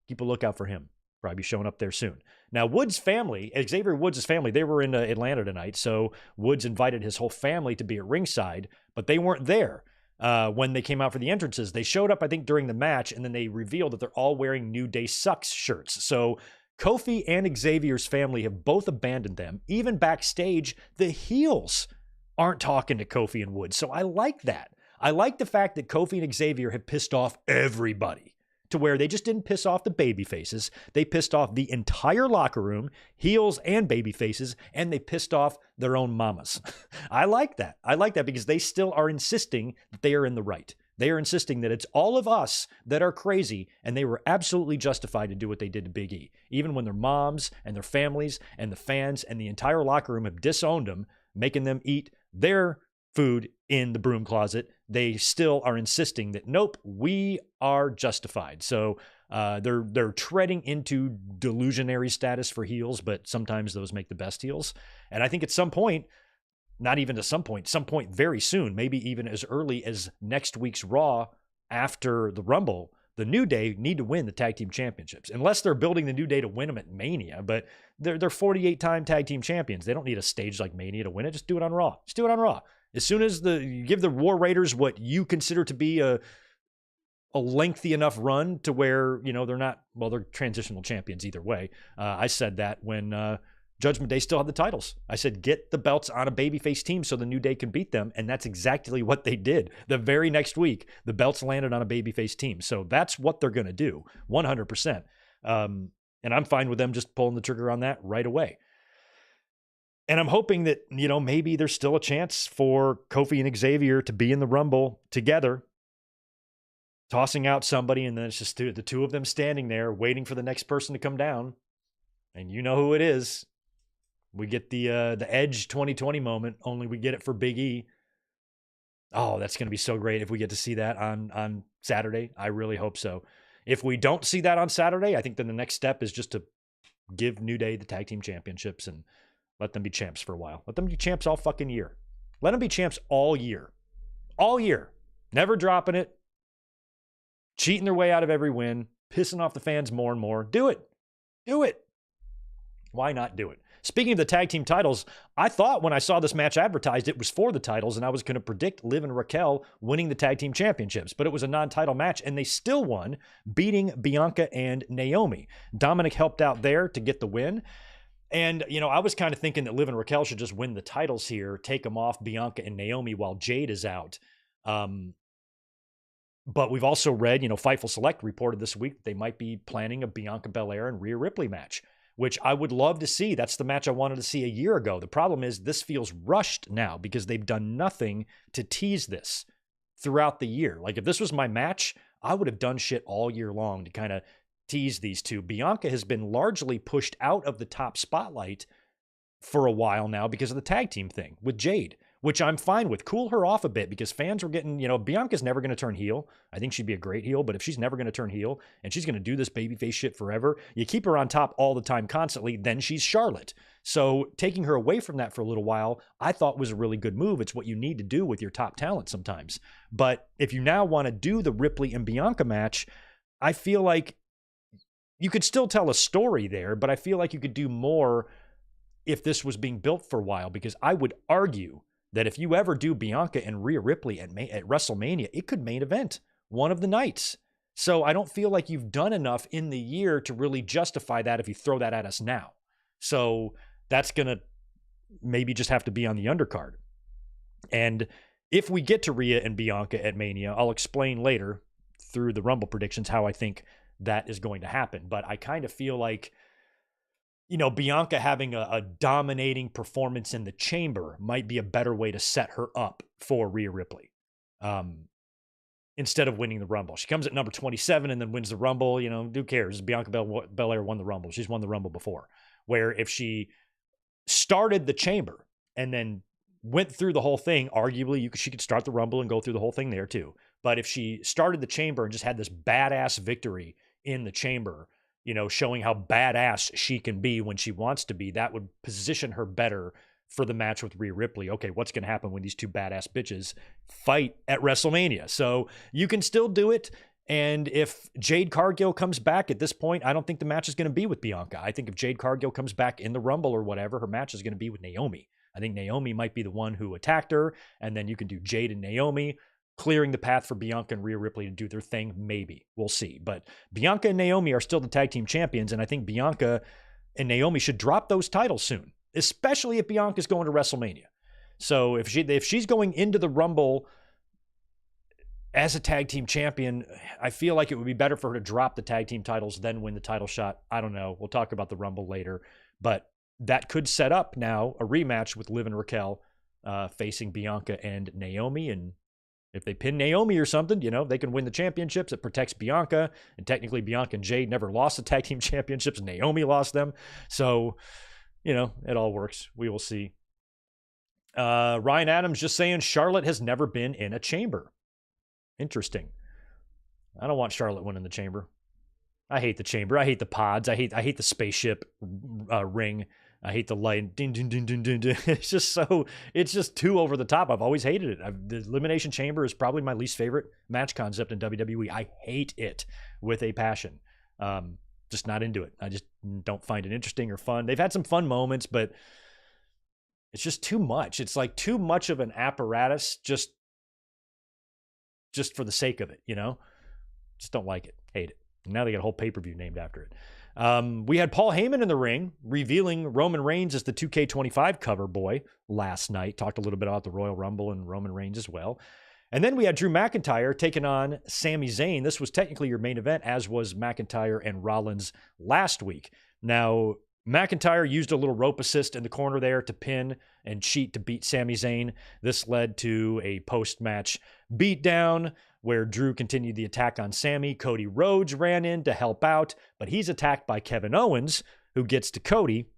Keep a lookout for him. Probably be showing up there soon. Now, Woods' family, Xavier Woods' family, they were in Atlanta tonight, so Woods invited his whole family to be at ringside, but they weren't there when they came out for the entrances. They showed up, I think, during the match, and then they revealed that they're all wearing New Day Sucks shirts. So Kofi and Xavier's family have both abandoned them. Even backstage, the heels aren't talking to Kofi and Woods. So I like that. I like the fact that Kofi and Xavier have pissed off everybody to where they just didn't piss off the baby faces. They pissed off the entire locker room, heels and baby faces, and they pissed off their own mamas. I like that. I like that because they still are insisting that they are in the right. They are insisting that it's all of us that are crazy, and they were absolutely justified to do what they did to Big E. Even when their moms and their families and the fans and the entire locker room have disowned them, making them eat their food in the broom closet, they still are insisting that, nope, we are justified. So they're treading into delusionary status for heels, but sometimes those make the best heels. And I think at some point, not even at some point very soon, maybe even as early as next week's Raw after the Rumble, the New Day need to win the tag team championships, unless they're building the New Day to win them at Mania. But they're 48-time tag team champions. They don't need a stage like Mania to win it. Just do it on Raw. Just do it on Raw. As soon as you give the War Raiders what you consider to be a lengthy enough run to where, they're transitional champions either way. I said that when Judgment Day still had the titles. I said, get the belts on a babyface team so the New Day can beat them. And that's exactly what they did. The very next week, the belts landed on a babyface team. So that's what they're going to do, 100%. And I'm fine with them just pulling the trigger on that right away. And I'm hoping that, maybe there's still a chance for Kofi and Xavier to be in the Rumble together, tossing out somebody, and then it's just the two of them standing there waiting for the next person to come down. And you know who it is. We get the Edge 2020 moment, only we get it for Big E. Oh, that's going to be so great if we get to see that on Saturday. I really hope so. If we don't see that on Saturday, I think then the next step is just to give New Day the tag team championships and let them be champs for a while. Let them be champs all fucking year. Let them be champs all year. All year. Never dropping it. Cheating their way out of every win. Pissing off the fans more and more. Do it. Do it. Why not do it? Speaking of the tag team titles, I thought when I saw this match advertised, it was for the titles, and I was going to predict Liv and Raquel winning the tag team championships, but it was a non-title match, and they still won, beating Bianca and Naomi. Dominic helped out there to get the win. And, you know, I was kind of thinking that Liv and Raquel should just win the titles here, take them off Bianca and Naomi while Jade is out. But we've also read, you know, Fightful Select reported this week that they might be planning a Bianca Belair and Rhea Ripley match, which I would love to see. That's the match I wanted to see a year ago. The problem is this feels rushed now because they've done nothing to tease this throughout the year. Like if this was my match, I would have done shit all year long to kind of tease these two. Bianca has been largely pushed out of the top spotlight for a while now because of the tag team thing with Jade, which I'm fine with. Cool her off a bit because fans were getting, you know, Bianca's never going to turn heel. I think she'd be a great heel, but if she's never going to turn heel and she's going to do this babyface shit forever, you keep her on top all the time constantly, then she's Charlotte. So taking her away from that for a little while, I thought was a really good move. It's what you need to do with your top talent sometimes. But if you now want to do the Ripley and Bianca match, I feel like you could still tell a story there, but I feel like you could do more if this was being built for a while, because I would argue that if you ever do Bianca and Rhea Ripley at WrestleMania, it could main event one of the nights. So I don't feel like you've done enough in the year to really justify that if you throw that at us now. So that's going to maybe just have to be on the undercard. And if we get to Rhea and Bianca at Mania, I'll explain later through the Rumble predictions how I think that is going to happen. But I kind of feel like, you know, Bianca having a dominating performance in the chamber might be a better way to set her up for Rhea Ripley instead of winning the Rumble. She comes at number 27 and then wins the Rumble. You know, who cares? Bianca Belair won the Rumble. She's won the Rumble before. Where if she started the chamber and then went through the whole thing, arguably she could start the Rumble and go through the whole thing there too. But if she started the chamber and just had this badass victory in the chamber, you know, showing how badass she can be when she wants to be, that would position her better for the match with Rhea Ripley. Okay, what's going to happen when these two badass bitches fight at WrestleMania? So you can still do it. And if Jade Cargill comes back at this point, I don't think the match is going to be with Bianca. I think if Jade Cargill comes back in the Rumble or whatever, her match is going to be with Naomi. I think Naomi might be the one who attacked her, and then you can do Jade and Naomi, clearing the path for Bianca and Rhea Ripley to do their thing. Maybe. We'll see. But Bianca and Naomi are still the tag team champions, and I think Bianca and Naomi should drop those titles soon, especially if Bianca's going to WrestleMania. So if she's going into the Rumble as a tag team champion, I feel like it would be better for her to drop the tag team titles than win the title shot. I don't know. We'll talk about the Rumble later. But that could set up now a rematch with Liv and Raquel facing Bianca and Naomi. And if they pin Naomi or something, you know, they can win the championships. It protects Bianca. And technically, Bianca and Jade never lost the tag team championships. Naomi lost them. So, you know, it all works. We will see. Ryan Adams just saying Charlotte has never been in a chamber. Interesting. I don't want Charlotte winning the chamber. I hate the chamber. I hate the pods. I hate the spaceship ring. I hate the light. Ding, ding, ding, ding, ding, ding. It's just too over the top. I've always hated it. The Elimination Chamber is probably my least favorite match concept in WWE. I hate it with a passion. Just not into it. I just don't find it interesting or fun. They've had some fun moments, but it's just too much. It's like too much of an apparatus just for the sake of it, you know? Just don't like it. Hate it. Now they got a whole pay-per-view named after it. We had Paul Heyman in the ring revealing Roman Reigns as the 2K25 cover boy last night. Talked a little bit about the Royal Rumble and Roman Reigns as well. And then we had Drew McIntyre taking on Sami Zayn. This was technically your main event, as was McIntyre and Rollins last week. Now, McIntyre used a little rope assist in the corner there to pin and cheat to beat Sami Zayn. This led to a post-match beatdown where Drew continued the attack on Sami. Cody Rhodes ran in to help out, but he's attacked by Kevin Owens, who gets to Cody.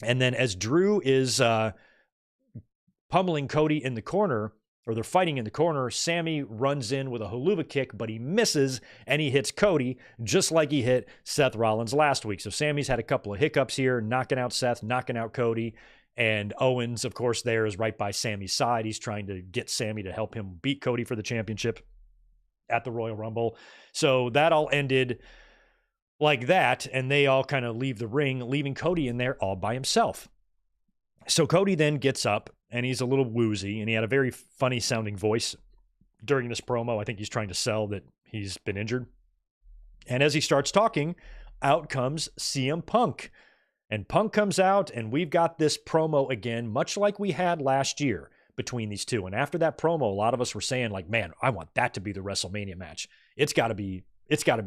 And then as Drew is pummeling Cody in the corner, or they're fighting in the corner, Sammy runs in with a haluva kick, but he misses and he hits Cody just like he hit Seth Rollins last week. So Sammy's had a couple of hiccups here, knocking out Seth, knocking out Cody. And Owens, of course, there is right by Sammy's side. He's trying to get Sammy to help him beat Cody for the championship at the Royal Rumble. So that all ended like that, and they all kind of leave the ring, leaving Cody in there all by himself. So Cody then gets up, and he's a little woozy, and he had a very funny sounding voice during this promo. I think he's trying to sell that he's been injured. And as he starts talking, out comes CM Punk. And Punk comes out, and we've got this promo again, much like we had last year between these two. And after that promo, a lot of us were saying, like, man, I want that to be the WrestleMania match. It's got to be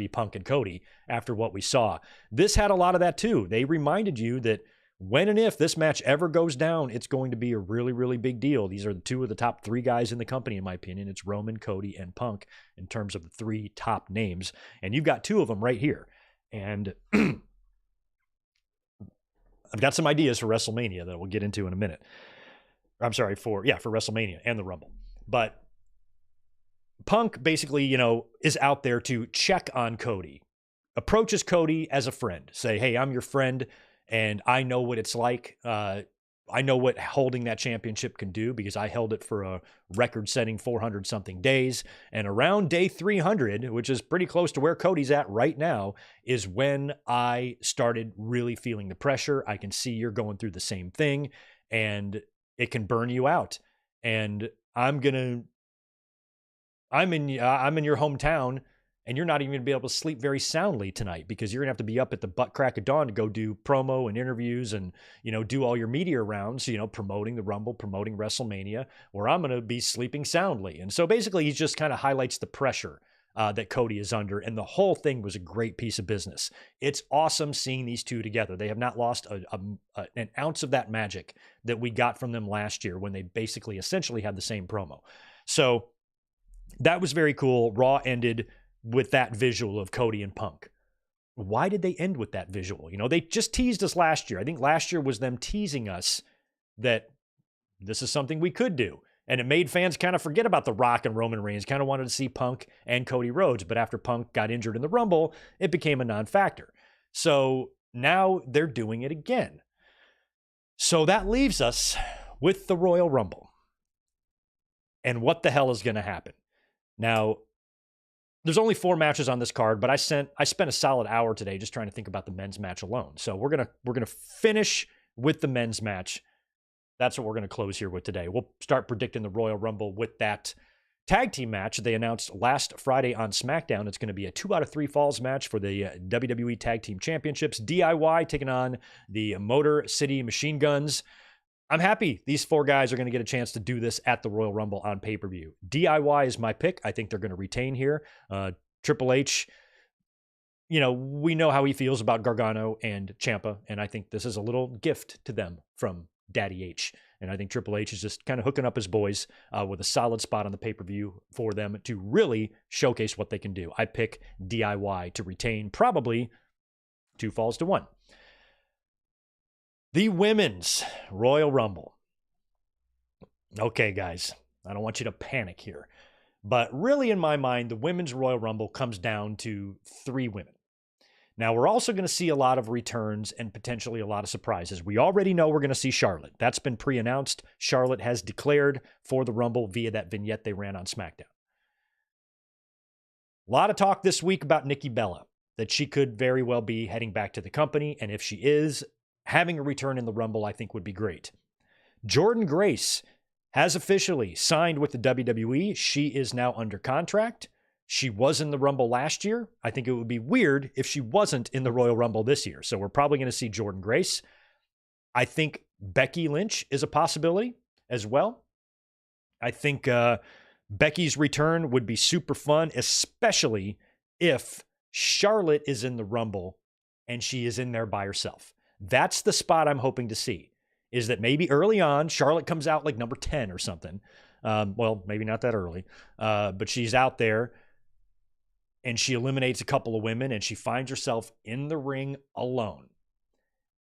Punk and Cody after what we saw. This had a lot of that too. They reminded you that when and if this match ever goes down, it's going to be a really, really big deal. These are the two of the top three guys in the company, in my opinion. It's Roman, Cody, and Punk in terms of the three top names. And you've got two of them right here. And I've got some ideas for WrestleMania that we'll get into in a minute. I'm sorry, for WrestleMania and the Rumble. But Punk basically, is out there to check on Cody. Approaches Cody as a friend. Say, hey, I'm your friend, and I know what it's like. I know what holding that championship can do because I held it for a record-setting 400-something days. And around day 300, which is pretty close to where Cody's at right now, is when I started really feeling the pressure. I can see you're going through the same thing, and it can burn you out. And I'm in your hometown, and you're not even going to be able to sleep very soundly tonight because you're going to have to be up at the butt crack of dawn to go do promo and interviews and, do all your media rounds, promoting the Rumble, promoting WrestleMania, where I'm going to be sleeping soundly. And so basically he just kind of highlights the pressure that Cody is under. And the whole thing was a great piece of business. It's awesome seeing these two together. They have not lost an ounce of that magic that we got from them last year when they basically essentially had the same promo. So that was very cool. Raw ended with that visual of Cody and Punk. Why did they end with that visual? They just teased us last year. I think last year was them teasing us that this is something we could do. And it made fans kind of forget about The Rock and Roman Reigns, kind of wanted to see Punk and Cody Rhodes. But after Punk got injured in the Rumble, it became a non-factor. So now they're doing it again. So that leaves us with the Royal Rumble. And what the hell is going to happen? Now, there's only 4 matches on this card, but I spent a solid hour today just trying to think about the men's match alone. So we're gonna finish with the men's match. That's what we're gonna close here with today. We'll start predicting the Royal Rumble with that tag team match they announced last Friday on SmackDown. It's going to be a 2 out of 3 falls match for the WWE Tag Team Championships. DIY taking on the Motor City Machine Guns. I'm happy these 4 guys are going to get a chance to do this at the Royal Rumble on pay-per-view. DIY is my pick. I think they're going to retain here. Triple H, we know how he feels about Gargano and Ciampa, and I think this is a little gift to them from Daddy H. And I think Triple H is just kind of hooking up his boys with a solid spot on the pay-per-view for them to really showcase what they can do. I pick DIY to retain, probably 2 falls to 1. The Women's Royal Rumble. Okay, guys, I don't want you to panic here. But really, in my mind, the Women's Royal Rumble comes down to 3 women. Now, we're also going to see a lot of returns and potentially a lot of surprises. We already know we're going to see Charlotte. That's been pre-announced. Charlotte has declared for the Rumble via that vignette they ran on SmackDown. A lot of talk this week about Nikki Bella, that she could very well be heading back to the company. And if she is, having a return in the Rumble, I think, would be great. Jordynne Grace has officially signed with the WWE. She is now under contract. She was in the Rumble last year. I think it would be weird if she wasn't in the Royal Rumble this year. So we're probably going to see Jordynne Grace. I think Becky Lynch is a possibility as well. I think Becky's return would be super fun, especially if Charlotte is in the Rumble and she is in there by herself. That's the spot I'm hoping to see, is that maybe early on, Charlotte comes out like number 10 or something. Well, maybe not that early, but she's out there and she eliminates a couple of women and she finds herself in the ring alone.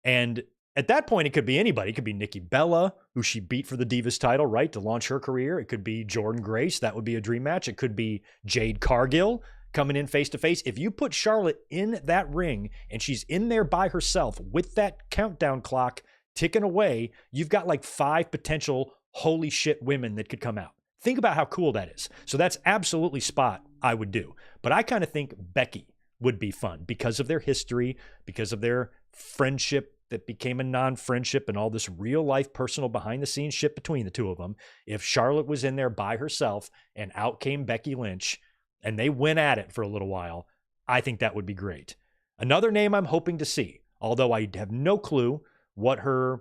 And At that point, it could be anybody. It could be Nikki Bella, who she beat for the Divas title, right, to launch her career. It could be Jordynne Grace. That would be a dream match. It could be Jade Cargill coming in face to face. If you put Charlotte in that ring and she's in there by herself with that countdown clock ticking away, you've got like 5 potential holy shit women that could come out. Think about how cool that is. So that's absolutely spot I would do. But I kind of think Becky would be fun because of their history, because of their friendship that became a non-friendship and all this real life personal behind the scenes shit between the two of them. If Charlotte was in there by herself and out came Becky Lynch and they went at it for a little while, I think that would be great. Another name I'm hoping to see, although I have no clue what her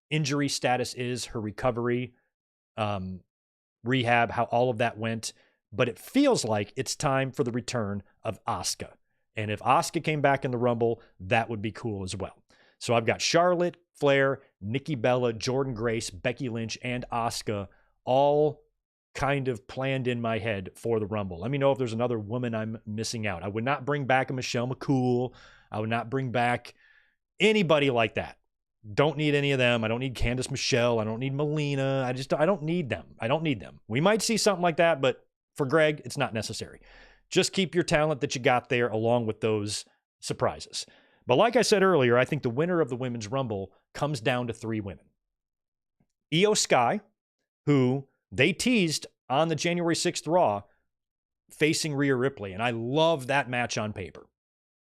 injury status is, her recovery, rehab, how all of that went, but it feels like it's time for the return of Asuka. And if Asuka came back in the Rumble, that would be cool as well. So I've got Charlotte, Flair, Nikki Bella, Jordynne Grace, Becky Lynch, and Asuka all kind of planned in my head for the Rumble. Let me know if there's another woman I'm missing out. I would not bring back a Michelle McCool. I would not bring back anybody like that. Don't need any of them. I don't need Candice Michelle. I don't need Melina. I don't need them. I don't need them. We might see something like that, but for Greg, it's not necessary. Just keep your talent that you got there along with those surprises. But like I said earlier, I think the winner of the Women's Rumble comes down to 3 women. Io Sky, who they teased on the January 6th Raw, facing Rhea Ripley, and I love that match on paper.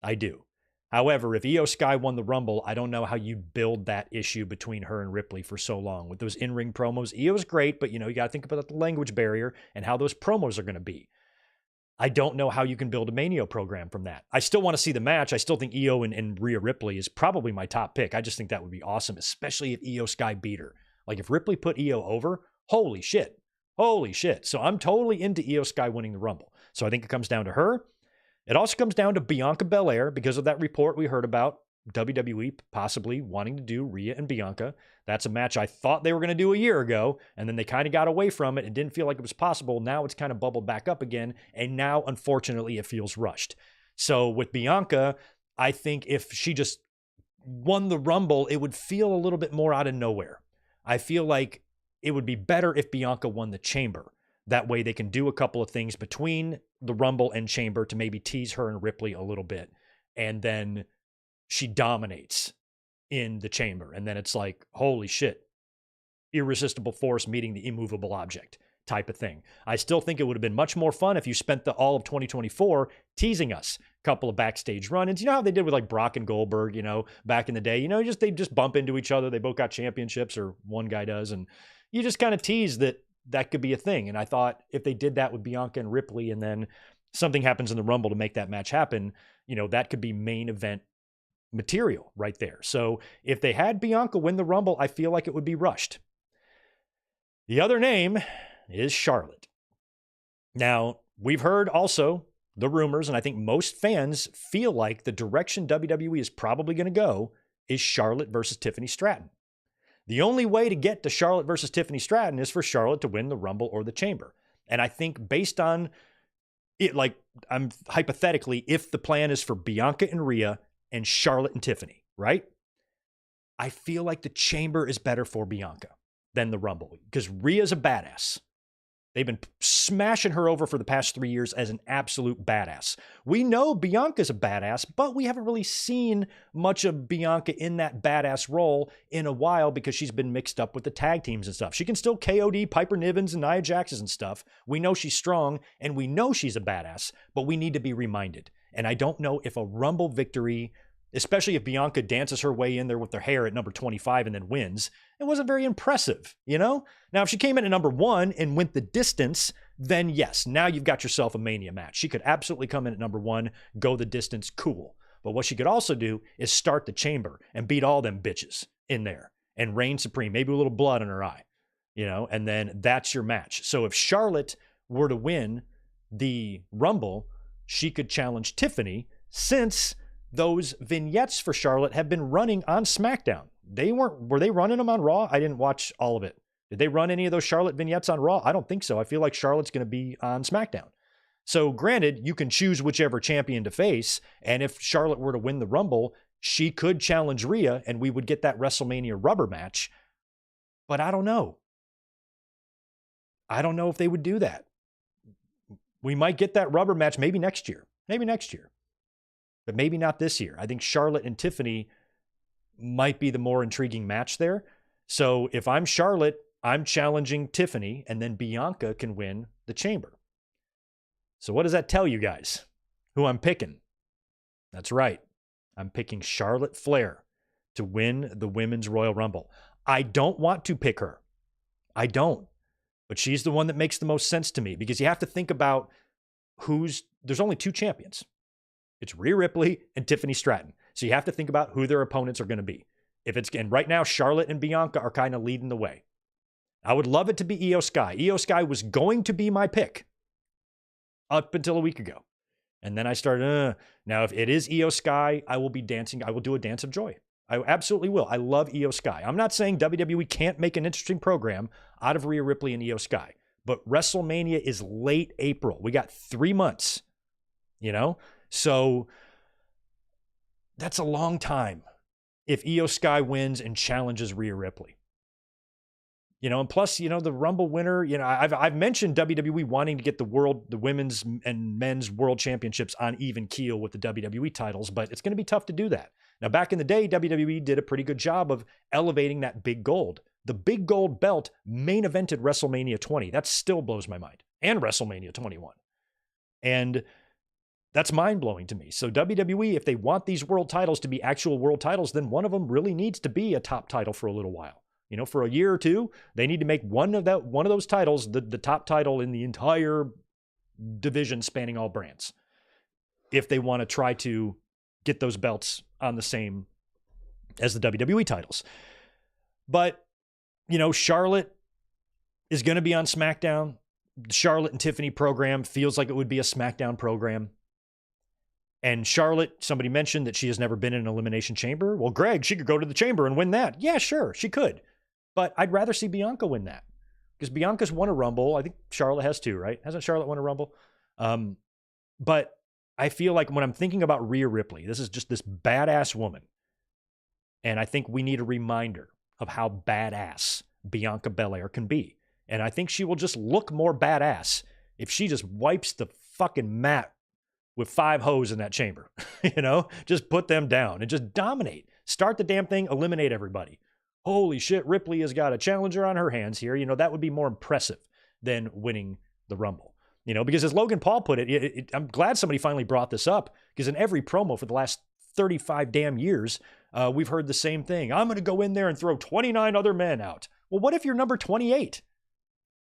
I do. However, if Io Sky won the Rumble, I don't know how you build that issue between her and Ripley for so long. With those in-ring promos, Io's great, but you got to think about the language barrier and how those promos are going to be. I don't know how you can build a Mania program from that. I still want to see the match. I still think Io and Rhea Ripley is probably my top pick. I just think that would be awesome, especially if Io Sky beat her. Like if Ripley put Io over, holy shit. Holy shit. So I'm totally into Io Sky winning the Rumble. So I think it comes down to her. It also comes down to Bianca Belair because of that report we heard about WWE possibly wanting to do Rhea and Bianca. That's a match I thought they were going to do a year ago, and then they kind of got away from it and didn't feel like it was possible. Now it's kind of bubbled back up again, and now, unfortunately, it feels rushed. So with Bianca, I think if she just won the Rumble, it would feel a little bit more out of nowhere. I feel like it would be better if Bianca won the Chamber. That way they can do a couple of things between the Rumble and Chamber to maybe tease her and Ripley a little bit, and then she dominates in the Chamber. And then it's like, holy shit, irresistible force meeting the immovable object type of thing. I still think it would have been much more fun if you spent all of 2024 teasing us. A couple of backstage run-ins. You know how they did with like Brock and Goldberg, back in the day, they just bump into each other. They both got championships, or one guy does. And you just kind of tease that could be a thing. And I thought if they did that with Bianca and Ripley, and then something happens in the Rumble to make that match happen, that could be main event material right there. So if they had Bianca win the Rumble, I feel like it would be rushed. The other name is Charlotte. Now, we've heard also the rumors, and I think most fans feel like the direction WWE is probably going to go is Charlotte versus Tiffany Stratton. The only way to get to Charlotte versus Tiffany Stratton is for Charlotte to win the Rumble or the Chamber. And I think based on it, like I'm hypothetically, if the plan is for Bianca and Rhea and Charlotte and Tiffany, right? I feel like the Chamber is better for Bianca than the Rumble because Rhea's a badass. They've been smashing her over for the past 3 years as an absolute badass. We know Bianca's a badass, but we haven't really seen much of Bianca in that badass role in a while because she's been mixed up with the tag teams and stuff. She can still KOD Piper Nivens and Nia Jax and stuff. We know she's strong and we know she's a badass, but we need to be reminded. And I don't know if a Rumble victory, especially if Bianca dances her way in there with her hair at number 25 and then wins, it wasn't very impressive, Now, if she came in at number 1 and went the distance, then yes, now you've got yourself a Mania match. She could absolutely come in at number 1, go the distance, cool. But what she could also do is start the Chamber and beat all them bitches in there and reign supreme, maybe a little blood in her eye, and then that's your match. So if Charlotte were to win the Rumble, she could challenge Tiffany, since those vignettes for Charlotte have been running on SmackDown. Were they running them on Raw? I didn't watch all of it. Did they run any of those Charlotte vignettes on Raw? I don't think so. I feel like Charlotte's going to be on SmackDown. So granted, you can choose whichever champion to face. And if Charlotte were to win the Rumble, she could challenge Rhea and we would get that WrestleMania rubber match. But I don't know. I don't know if they would do that. We might get that rubber match maybe next year. But maybe not this year. I think Charlotte and Tiffany might be the more intriguing match there. So if I'm Charlotte, I'm challenging Tiffany, and then Bianca can win the chamber. So what does that tell you guys? Who I'm picking? That's right. I'm picking Charlotte Flair to win the Women's Royal Rumble. I don't want to pick her. I don't. But she's the one that makes the most sense to me, because you have to think about there's only two champions. It's Rhea Ripley and Tiffany Stratton. So you have to think about who their opponents are going to be. And right now, Charlotte and Bianca are kind of leading the way. I would love it to be Io Sky. Io Sky was going to be my pick up until a week ago. And then I started, now if it is Io Sky, I will be dancing. I will do a dance of joy. I absolutely will. I love Io Sky. I'm not saying WWE can't make an interesting program out of Rhea Ripley and Io Sky, but WrestleMania is late April. We got 3 months, So that's a long time if Io Sky wins and challenges Rhea Ripley. And plus, the Rumble winner, I've mentioned WWE wanting to get the women's and men's world championships on even keel with the WWE titles, but it's going to be tough to do that. Now, back in the day, WWE did a pretty good job of elevating that big gold. The big gold belt main evented WrestleMania 20. That still blows my mind. And WrestleMania 21. And that's mind-blowing to me. So WWE, if they want these world titles to be actual world titles, then one of them really needs to be a top title for a little while. For a year or two, they need to make one of those titles the top title in the entire division spanning all brands, if they want to try to get those belts on the same as the WWE titles. But, Charlotte is going to be on SmackDown. The Charlotte and Tiffany program feels like it would be a SmackDown program. And Charlotte, somebody mentioned that she has never been in an Elimination Chamber. Well, Greg, she could go to the Chamber and win that. Yeah, sure, she could. But I'd rather see Bianca win that, because Bianca's won a Rumble. I think Charlotte has too, right? Hasn't Charlotte won a Rumble? But I feel like when I'm thinking about Rhea Ripley, this is just this badass woman. And I think we need a reminder of how badass Bianca Belair can be. And I think she will just look more badass if she just wipes the fucking mat with 5 hoes in that chamber. Just put them down and just dominate. Start the damn thing, eliminate everybody. Holy shit, Ripley has got a challenger on her hands here. That would be more impressive than winning the Rumble. Because as Logan Paul put it, I'm glad somebody finally brought this up, because in every promo for the last 35 damn years, we've heard the same thing. I'm going to go in there and throw 29 other men out. Well, what if you're number 28?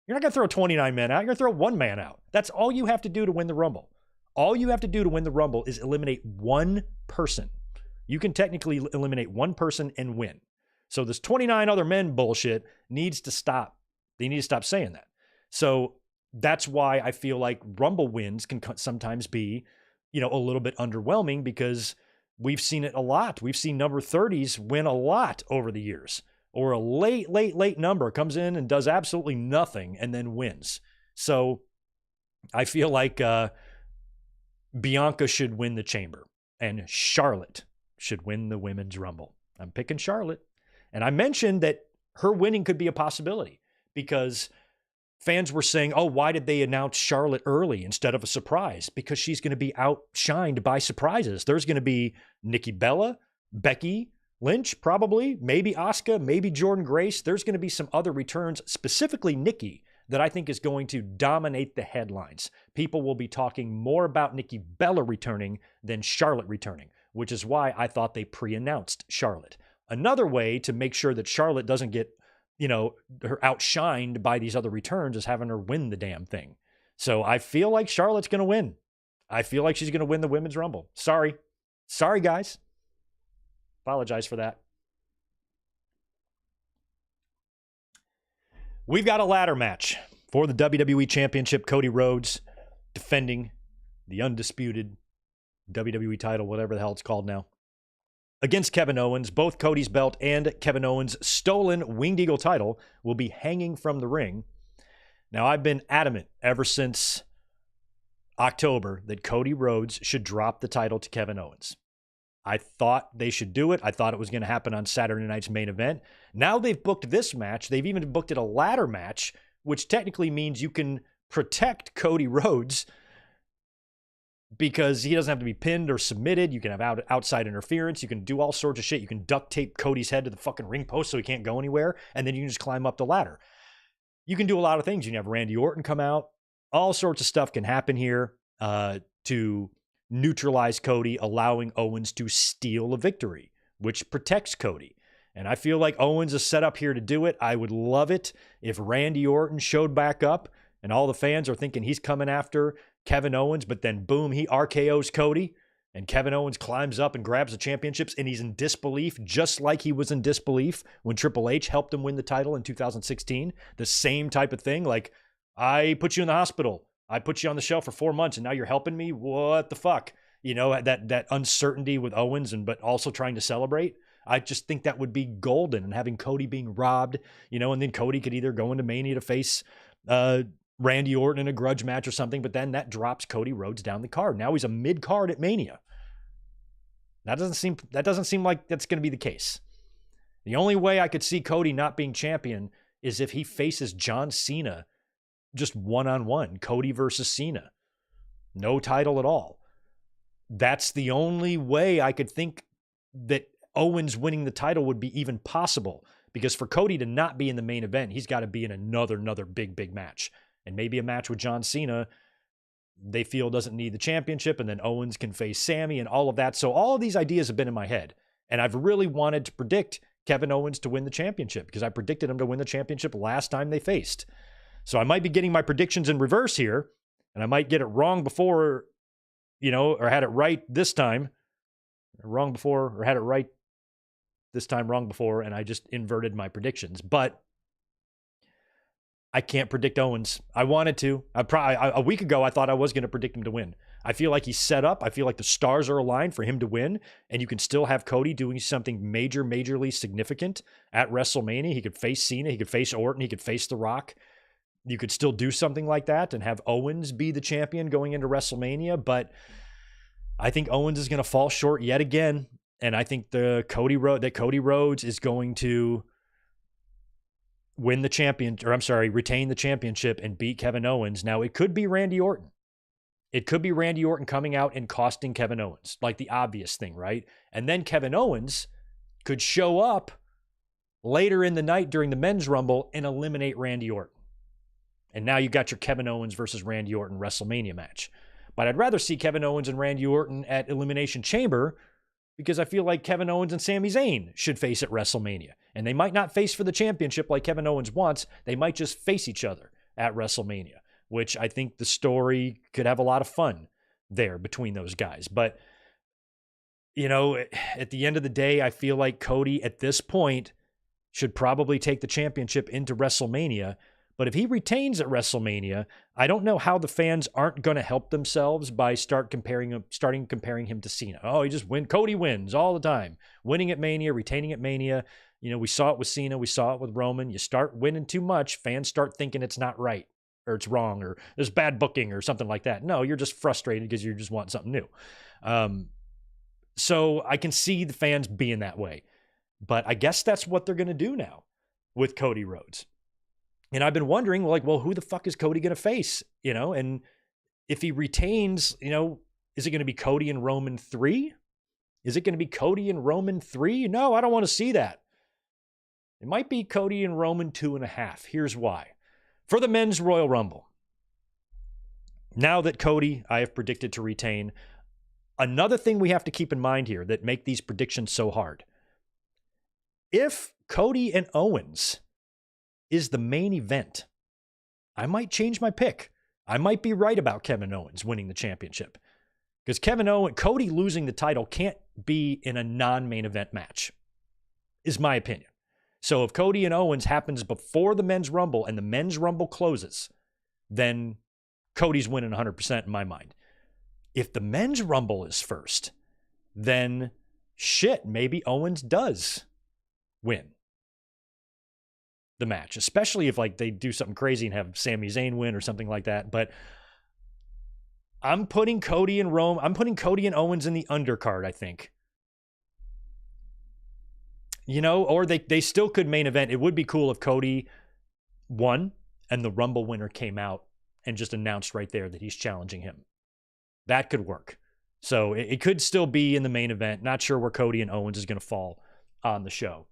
You're not going to throw 29 men out. You're going to throw one man out. That's all you have to do to win the Rumble. All you have to do to win the Rumble is eliminate one person. You can technically eliminate one person and win. So this 29 other men bullshit needs to stop. They need to stop saying that. So that's why I feel like Rumble wins can sometimes be, a little bit underwhelming, because we've seen it a lot. We've seen number 30s win a lot over the years, or a late number comes in and does absolutely nothing and then wins. So I feel like Bianca should win the chamber and Charlotte should win the Women's Rumble. I'm picking Charlotte. And I mentioned that her winning could be a possibility, because fans were saying, oh, why did they announce Charlotte early instead of a surprise? Because she's going to be outshined by surprises. There's going to be Nikki Bella, Becky Lynch, probably, maybe Asuka, maybe Jordynne Grace. There's going to be some other returns, specifically Nikki, that I think is going to dominate the headlines. People will be talking more about Nikki Bella returning than Charlotte returning, which is why I thought they pre-announced Charlotte. Another way to make sure that Charlotte doesn't get, her outshined by these other returns is having her win the damn thing. So I feel like Charlotte's going to win. I feel like she's going to win the Women's Rumble. Sorry, guys. Apologize for that. We've got a ladder match for the WWE Championship. Cody Rhodes defending the undisputed WWE title, whatever the hell it's called now, against Kevin Owens. Both Cody's belt and Kevin Owens' stolen Winged Eagle title will be hanging from the ring. Now, I've been adamant ever since October that Cody Rhodes should drop the title to Kevin Owens. I thought they should do it. I thought it was going to happen on Saturday night's main event. Now they've booked this match. They've even booked it a ladder match, which technically means you can protect Cody Rhodes because he doesn't have to be pinned or submitted. You can have outside interference. You can do all sorts of shit. You can duct tape Cody's head to the fucking ring post so he can't go anywhere, and then you can just climb up the ladder. You can do a lot of things. You can have Randy Orton come out. All sorts of stuff can happen here to neutralize Cody, allowing Owens to steal a victory, which protects Cody. And I feel like Owens is set up here to do it. I would love it if Randy Orton showed back up and all the fans are thinking he's coming after Kevin Owens, but then boom, he RKO's Cody and Kevin Owens climbs up and grabs the championships and he's in disbelief, just like he was in disbelief when Triple H helped him win the title in 2016. The same type of thing. Like, I put you in the hospital. I put you on the shelf for 4 months and now you're helping me? What the fuck? You know, that uncertainty with Owens but also trying to celebrate. I just think that would be golden, and having Cody being robbed, you know, and then Cody could either go into Mania to face Randy Orton in a grudge match or something, but then that drops Cody Rhodes down the card. Now he's a mid-card at Mania. That doesn't seem like that's going to be the case. The only way I could see Cody not being champion is if he faces John Cena just one-on-one, Cody versus Cena. No title at all. That's the only way I could think that Owens winning the title would be even possible, because for Cody to not be in the main event, he's got to be in another big match, and maybe a match with John Cena they feel doesn't need the championship, and then Owens can face Sammy and all of that. So all of these ideas have been in my head, and I've really wanted to predict Kevin Owens to win the championship because I predicted him to win the championship last time they faced. So I might be getting my predictions in reverse here, and I might get it wrong before, you know, or had it right this time. Wrong before, or had it right this time, wrong before, and I just inverted my predictions. But I can't predict Owens. I wanted to. A week ago, I thought I was going to predict him to win. I feel like he's set up. I feel like the stars are aligned for him to win, and you can still have Cody doing something majorly significant at WrestleMania. He could face Cena. He could face Orton. He could face The Rock. You could still do something like that and have Owens be the champion going into WrestleMania, but I think Owens is going to fall short yet again, and I think Cody Rhodes is going to win the retain the championship and beat Kevin Owens. Now, it could be Randy Orton. It could be Randy Orton coming out and costing Kevin Owens, like the obvious thing, right? And then Kevin Owens could show up later in the night during the Men's Rumble and eliminate Randy Orton. And now you got your Kevin Owens versus Randy Orton WrestleMania match. But I'd rather see Kevin Owens and Randy Orton at Elimination Chamber, because I feel like Kevin Owens and Sami Zayn should face at WrestleMania. And they might not face for the championship like Kevin Owens wants. They might just face each other at WrestleMania, which I think the story could have a lot of fun there between those guys. But, you know, at the end of the day, I feel like Cody at this point should probably take the championship into WrestleMania. But if he retains at WrestleMania, I don't know how the fans aren't going to help themselves by starting comparing him to Cena. Oh, Cody wins all the time. Winning at Mania, retaining at Mania. You know, we saw it with Cena. We saw it with Roman. You start winning too much, fans start thinking it's not right or it's wrong or there's bad booking or something like that. No, you're just frustrated because you just want something new. So I can see the fans being that way. But I guess that's what they're going to do now with Cody Rhodes. And I've been wondering, well, who the fuck is Cody going to face? You know, and if he retains, you know, is it going to be Cody and Roman 3? Is it going to be Cody and Roman 3? No, I don't want to see that. It might be Cody and Roman 2.5. Here's why. For the Men's Royal Rumble, now that Cody, I have predicted to retain, another thing we have to keep in mind here that make these predictions so hard. If Cody and Owens is the main event, I might change my pick. I might be right about Kevin Owens winning the championship, because Cody losing the title can't be in a non-main event match, is my opinion. So if Cody and Owens happens before the Men's Rumble and the Men's Rumble closes, then Cody's winning 100% in my mind. If the Men's Rumble is first, then maybe Owens does win the match, especially if like they do something crazy and have Sami Zayn win or something like that. But I'm putting Cody and Owens in the undercard, I think, or they still could main event. It would be cool if Cody won and the Rumble winner came out and just announced right there that he's challenging him. That could work. So it could still be in the main event. Not sure where Cody and Owens is going to fall on the show.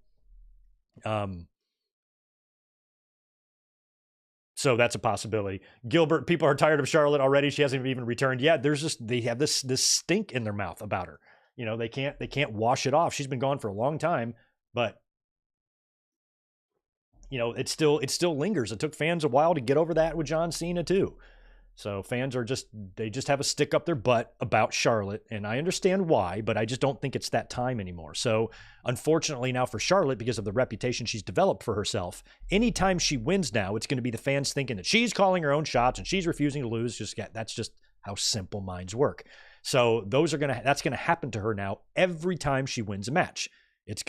So that's a possibility. Gilbert, people are tired of Charlotte already. She hasn't even returned yet. They have this stink in their mouth about her. They can't wash it off. She's been gone for a long time, but it still lingers. It took fans a while to get over that with John Cena too. So fans they just have a stick up their butt about Charlotte, and I understand why, but I just don't think it's that time anymore. So unfortunately now for Charlotte, because of the reputation she's developed for herself, anytime she wins now, it's going to be the fans thinking that she's calling her own shots and she's refusing to lose. That's just how simple minds work. So that's going to happen to her now every time she wins a match. It's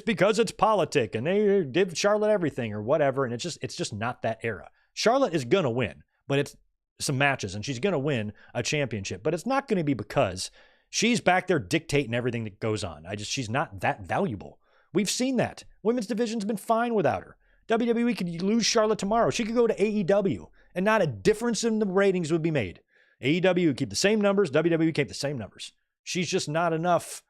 because it's politic and they give Charlotte everything or whatever, and it's just not that era. Charlotte is going to win, but it's some matches, and she's going to win a championship, but it's not going to be because she's back there dictating everything that goes on. She's not that valuable. We've seen that. Women's division's been fine without her. WWE could lose Charlotte tomorrow. She could go to AEW, and not a difference in the ratings would be made. AEW would keep the same numbers. WWE keep the same numbers. She's just not enough.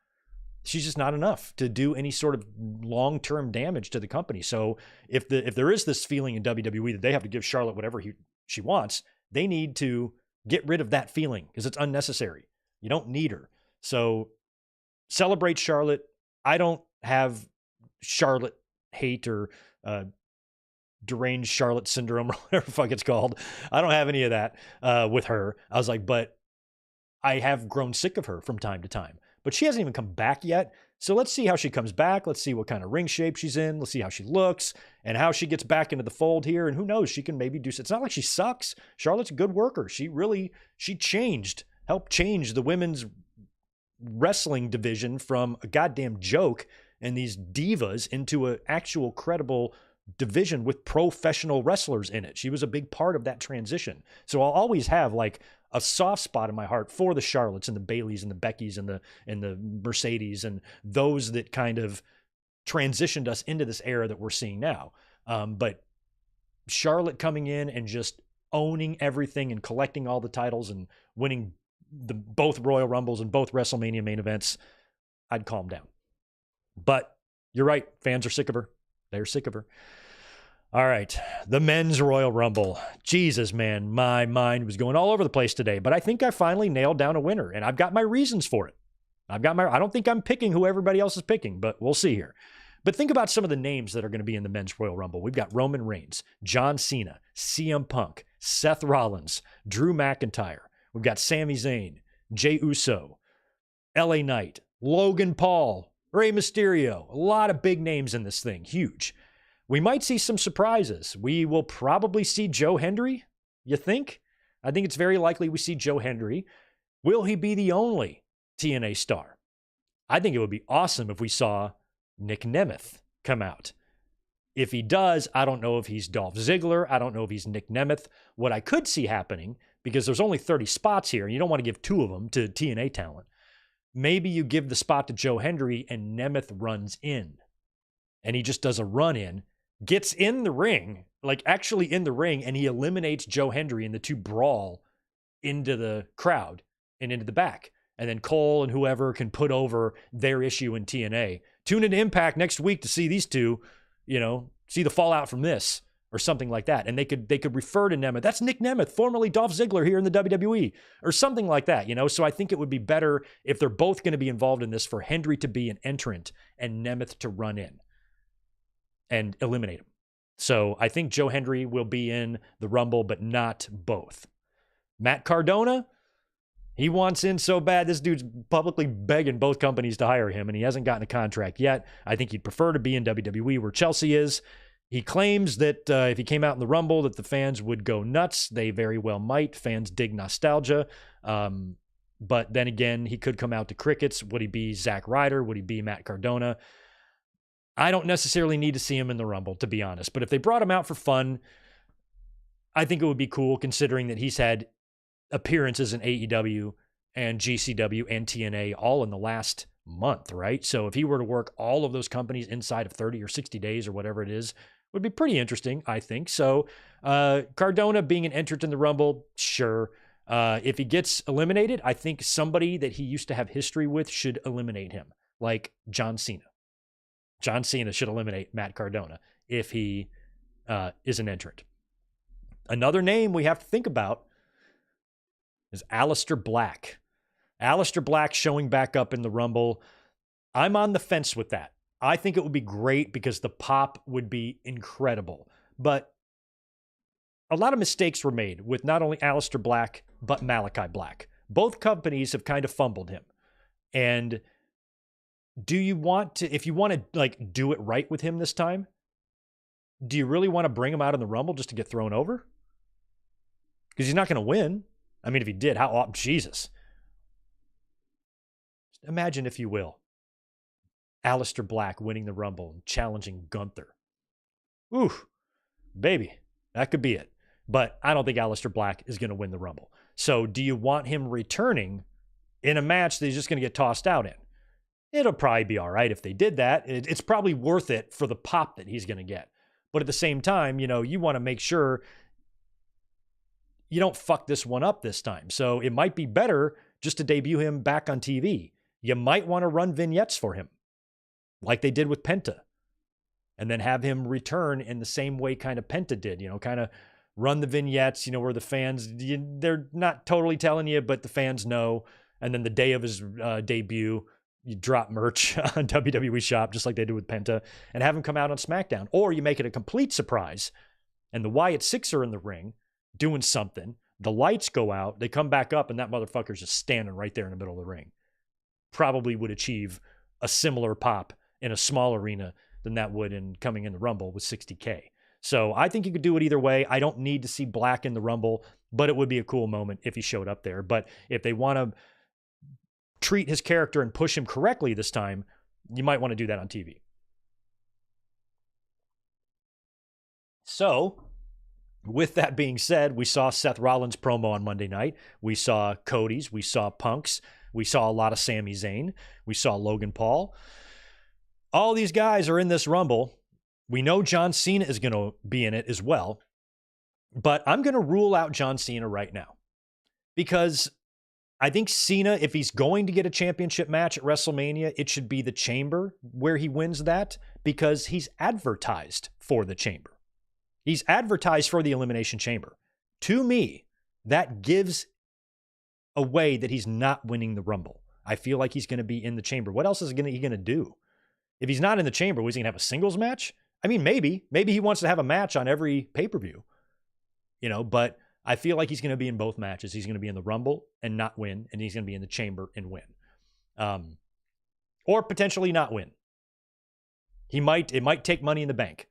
She's just not enough to do any sort of long-term damage to the company. So if there is this feeling in WWE that they have to give Charlotte whatever she wants, they need to get rid of that feeling because it's unnecessary. You don't need her. So celebrate Charlotte. I don't have Charlotte hate or deranged Charlotte syndrome or whatever the fuck it's called. I don't have any of that with her. I was like, but I have grown sick of her from time to time. But she hasn't even come back yet. So let's see how she comes back. Let's see what kind of ring shape she's in. Let's see how she looks and how she gets back into the fold here. And who knows, she can maybe do so. It's not like she sucks. Charlotte's a good worker. She helped change the women's wrestling division from a goddamn joke and these divas into an actual credible division with professional wrestlers in it. She was a big part of that transition. So I'll always have like a soft spot in my heart for the Charlottes and the Baileys and the Beckys and the Mercedes and those that kind of transitioned us into this era that we're seeing now. But Charlotte coming in and just owning everything and collecting all the titles and winning both Royal Rumbles and both WrestleMania main events, I'd calm down. But you're right. Fans are sick of her. They're sick of her. All right, the men's Royal Rumble. Jesus, man, my mind was going all over the place today, but I think I finally nailed down a winner, and I've got my reasons for it. I don't think I'm picking who everybody else is picking, but we'll see here. But think about some of the names that are going to be in the men's Royal Rumble. We've got Roman Reigns, John Cena, CM Punk, Seth Rollins, Drew McIntyre. We've got Sami Zayn, Jey Uso, LA Knight, Logan Paul, Rey Mysterio. A lot of big names in this thing. Huge. We might see some surprises. We will probably see Joe Hendry, you think? I think it's very likely we see Joe Hendry. Will he be the only TNA star? I think it would be awesome if we saw Nick Nemeth come out. If he does, I don't know if he's Dolph Ziggler. I don't know if he's Nick Nemeth. What I could see happening, because there's only 30 spots here, and you don't want to give 2 of them to TNA talent, maybe you give the spot to Joe Hendry and Nemeth runs in. And he just does a run-in, gets in the ring, like actually in the ring, and he eliminates Joe Hendry, and the 2 brawl into the crowd and into the back. And then Cole and whoever can put over their issue in TNA. Tune into Impact next week to see these 2, see the fallout from this or something like that. And they could refer to Nemeth. That's Nick Nemeth, formerly Dolph Ziggler here in the WWE or something like that, So I think it would be better if they're both going to be involved in this for Hendry to be an entrant and Nemeth to run in and eliminate him. So I think Joe Hendry will be in the Rumble, but not both. Matt Cardona, he wants in so bad. This dude's publicly begging both companies to hire him, and he hasn't gotten a contract yet. I think he'd prefer to be in WWE where Chelsea is. He claims that if he came out in the Rumble, that the fans would go nuts. They very well might. Fans dig nostalgia. But then again, he could come out to crickets. Would he be Zack Ryder? Would he be Matt Cardona? I don't necessarily need to see him in the Rumble, to be honest. But if they brought him out for fun, I think it would be cool considering that he's had appearances in AEW and GCW and TNA all in the last month, right? So if he were to work all of those companies inside of 30 or 60 days or whatever it is, would be pretty interesting, I think. So Cardona being an entrant in the Rumble, sure. If he gets eliminated, I think somebody that he used to have history with should eliminate him, like John Cena. John Cena should eliminate Matt Cardona if he is an entrant. Another name we have to think about is Aleister Black. Aleister Black showing back up in the Rumble. I'm on the fence with that. I think it would be great because the pop would be incredible. But a lot of mistakes were made with not only Aleister Black, but Malachi Black. Both companies have kind of fumbled him. And do you want to, if you want to like do it right with him this time, do you really want to bring him out in the Rumble just to get thrown over? Because he's not going to win. I mean, if he did, Jesus. Imagine, if you will, Aleister Black winning the Rumble and challenging Gunther. Ooh, baby, that could be it. But I don't think Aleister Black is going to win the Rumble. So do you want him returning in a match that he's just going to get tossed out in? It'll probably be all right if they did that. It's probably worth it for the pop that he's going to get. But at the same time, you want to make sure you don't fuck this one up this time. So it might be better just to debut him back on TV. You might want to run vignettes for him, like they did with Penta, and then have him return in the same way kind of Penta did, kind of run the vignettes, where the fans, they're not totally telling you, but the fans know. And then the day of his debut, you drop merch on WWE Shop, just like they did with Penta, and have him come out on SmackDown. Or you make it a complete surprise, and the Wyatt Six are in the ring doing something. The lights go out, they come back up, and that motherfucker's just standing right there in the middle of the ring. Probably would achieve a similar pop in a small arena than that would in coming in the Rumble with 60K. So I think you could do it either way. I don't need to see Black in the Rumble, but it would be a cool moment if he showed up there. But if they want to treat his character and push him correctly this time, you might want to do that on TV. So, with that being said, we saw Seth Rollins' promo on Monday night. We saw Cody's. We saw Punk's. We saw a lot of Sami Zayn. We saw Logan Paul. All these guys are in this Rumble. We know John Cena is going to be in it as well. But I'm going to rule out John Cena right now. Because I think Cena, if he's going to get a championship match at WrestleMania, it should be the Chamber where he wins that, because he's advertised for the Chamber. He's advertised for the Elimination Chamber. To me, that gives away that he's not winning the Rumble. I feel like he's going to be in the Chamber. What else is he going to do? If he's not in the Chamber, was he going to have a singles match? I mean, maybe. Maybe he wants to have a match on every pay-per-view. But I feel like he's going to be in both matches. He's going to be in the Rumble and not win, and he's going to be in the Chamber and win. Or potentially not win. It might take Money in the Bank.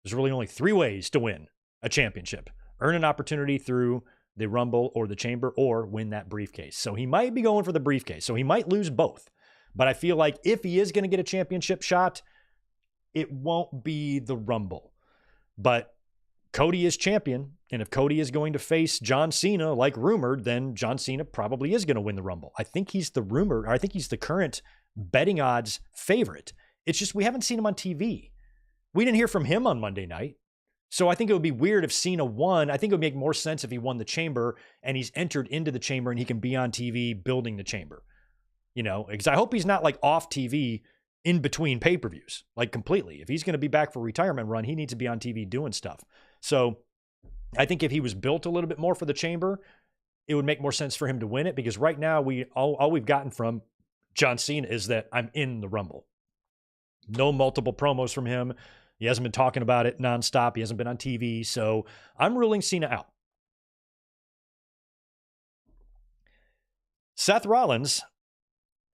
There's really only 3 ways to win a championship. Earn an opportunity through the Rumble or the Chamber, or win that briefcase. So he might be going for the briefcase. So he might lose both. But I feel like if he is going to get a championship shot, it won't be the Rumble. But Cody is champion, and if Cody is going to face John Cena like rumored, then John Cena probably is going to win the Rumble. I think he's the current betting odds favorite. It's just we haven't seen him on TV. We didn't hear from him on Monday night. So I think it would be weird if Cena won. I think it would make more sense if he won the Chamber and he's entered into the Chamber and he can be on TV building the Chamber. Because I hope he's not like off TV in between pay-per-views, like completely. If he's going to be back for retirement run, he needs to be on TV doing stuff. So I think if he was built a little bit more for the Chamber, it would make more sense for him to win it, because right now all we've gotten from John Cena is that I'm in the Rumble. No multiple promos from him. He hasn't been talking about it nonstop. He hasn't been on TV. So I'm ruling Cena out. Seth Rollins,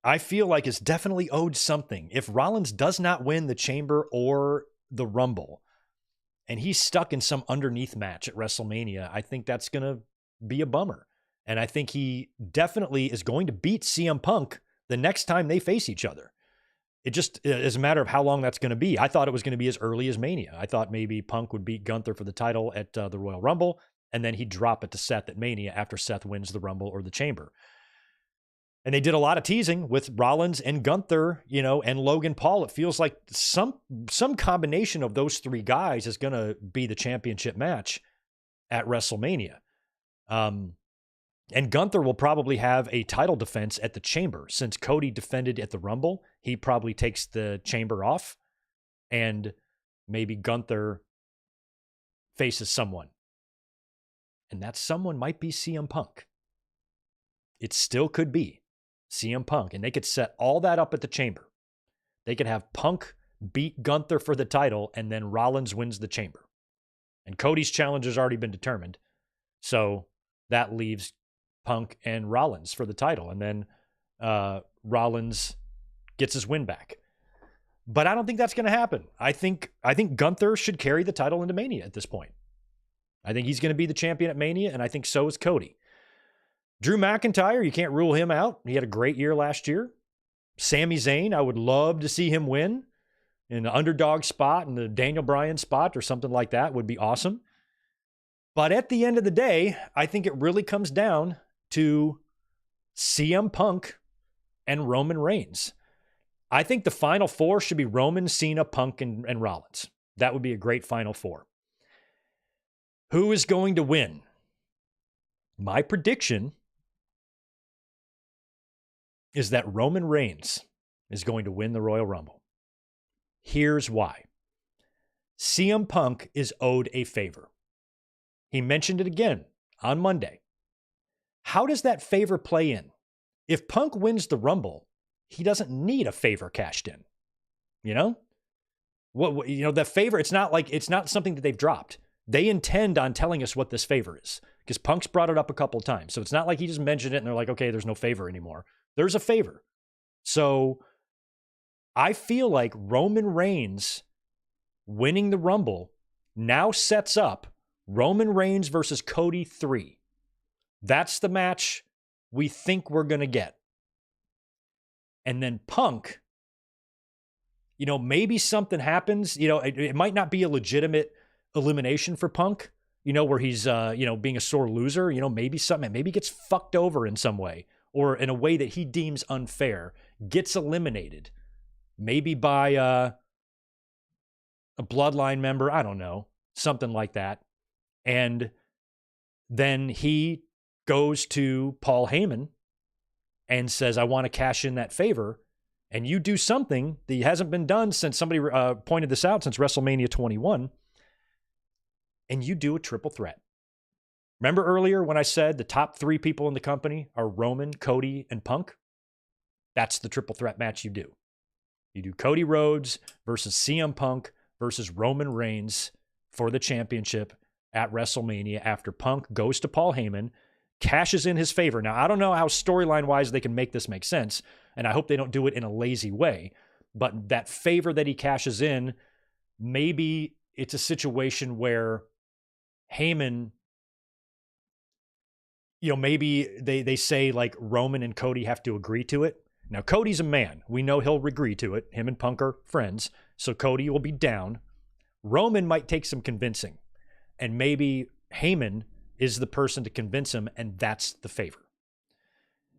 I feel like, is definitely owed something. If Rollins does not win the Chamber or the Rumble, and he's stuck in some underneath match at WrestleMania, I think that's going to be a bummer. And I think he definitely is going to beat CM Punk the next time they face each other. It just is a matter of how long that's going to be. I thought it was going to be as early as Mania. I thought maybe Punk would beat Gunther for the title at the Royal Rumble, and then he'd drop it to Seth at Mania after Seth wins the Rumble or the Chamber. And they did a lot of teasing with Rollins and Gunther, and Logan Paul. It feels like some combination of those three guys is going to be the championship match at WrestleMania. And Gunther will probably have a title defense at the Chamber. Since Cody defended at the Rumble, he probably takes the Chamber off, and maybe Gunther faces someone. And that someone might be CM Punk. It still could be CM Punk. And they could set all that up at the Chamber. They could have Punk beat Gunther for the title, and then Rollins wins the Chamber. And Cody's challenge has already been determined. So that leaves Punk and Rollins for the title. And then Rollins gets his win back. But I don't think that's going to happen. I think Gunther should carry the title into Mania at this point. I think he's going to be the champion at Mania, and I think so is Cody. Drew McIntyre, you can't rule him out. He had a great year last year. Sami Zayn, I would love to see him win in the underdog spot, in the Daniel Bryan spot or something like that would be awesome. But at the end of the day, I think it really comes down to CM Punk and Roman Reigns. I think the final four should be Roman, Cena, Punk, and Rollins. That would be a great final four. Who is going to win? My prediction is that Roman Reigns is going to win the Royal Rumble. Here's why. CM Punk is owed a favor. He mentioned it again on Monday. How does that favor play in? If Punk wins the Rumble, he doesn't need a favor cashed in. That favor, it's not something that they've dropped. They intend on telling us what this favor is, because Punk's brought it up a couple of times. So it's not like he just mentioned it and they're like, okay, there's no favor anymore. There's a favor. So I feel like Roman Reigns winning the Rumble now sets up Roman Reigns versus Cody 3. That's the match we think we're going to get. And then Punk, maybe something happens. It might not be a legitimate elimination for Punk, where he's, being a sore loser. Maybe he gets fucked over in some way, or in a way that he deems unfair, gets eliminated. Maybe by a bloodline member. I don't know. Something like that. And then he goes to Paul Heyman and says, I want to cash in that favor. And you do something that hasn't been done since somebody pointed this out since WrestleMania 21. And you do a triple threat. Remember earlier when I said the top three people in the company are Roman, Cody, and Punk? That's the triple threat match you do. You do Cody Rhodes versus CM Punk versus Roman Reigns for the championship at WrestleMania after Punk goes to Paul Heyman, cashes in his favor. Now, I don't know how storyline-wise they can make this make sense, and I hope they don't do it in a lazy way, but that favor that he cashes in, maybe it's a situation where Heyman, maybe they say like Roman and Cody have to agree to it. Now, Cody's a man. We know he'll agree to it. Him and Punk are friends, so Cody will be down. Roman might take some convincing, and maybe Heyman is the person to convince him, and that's the favor.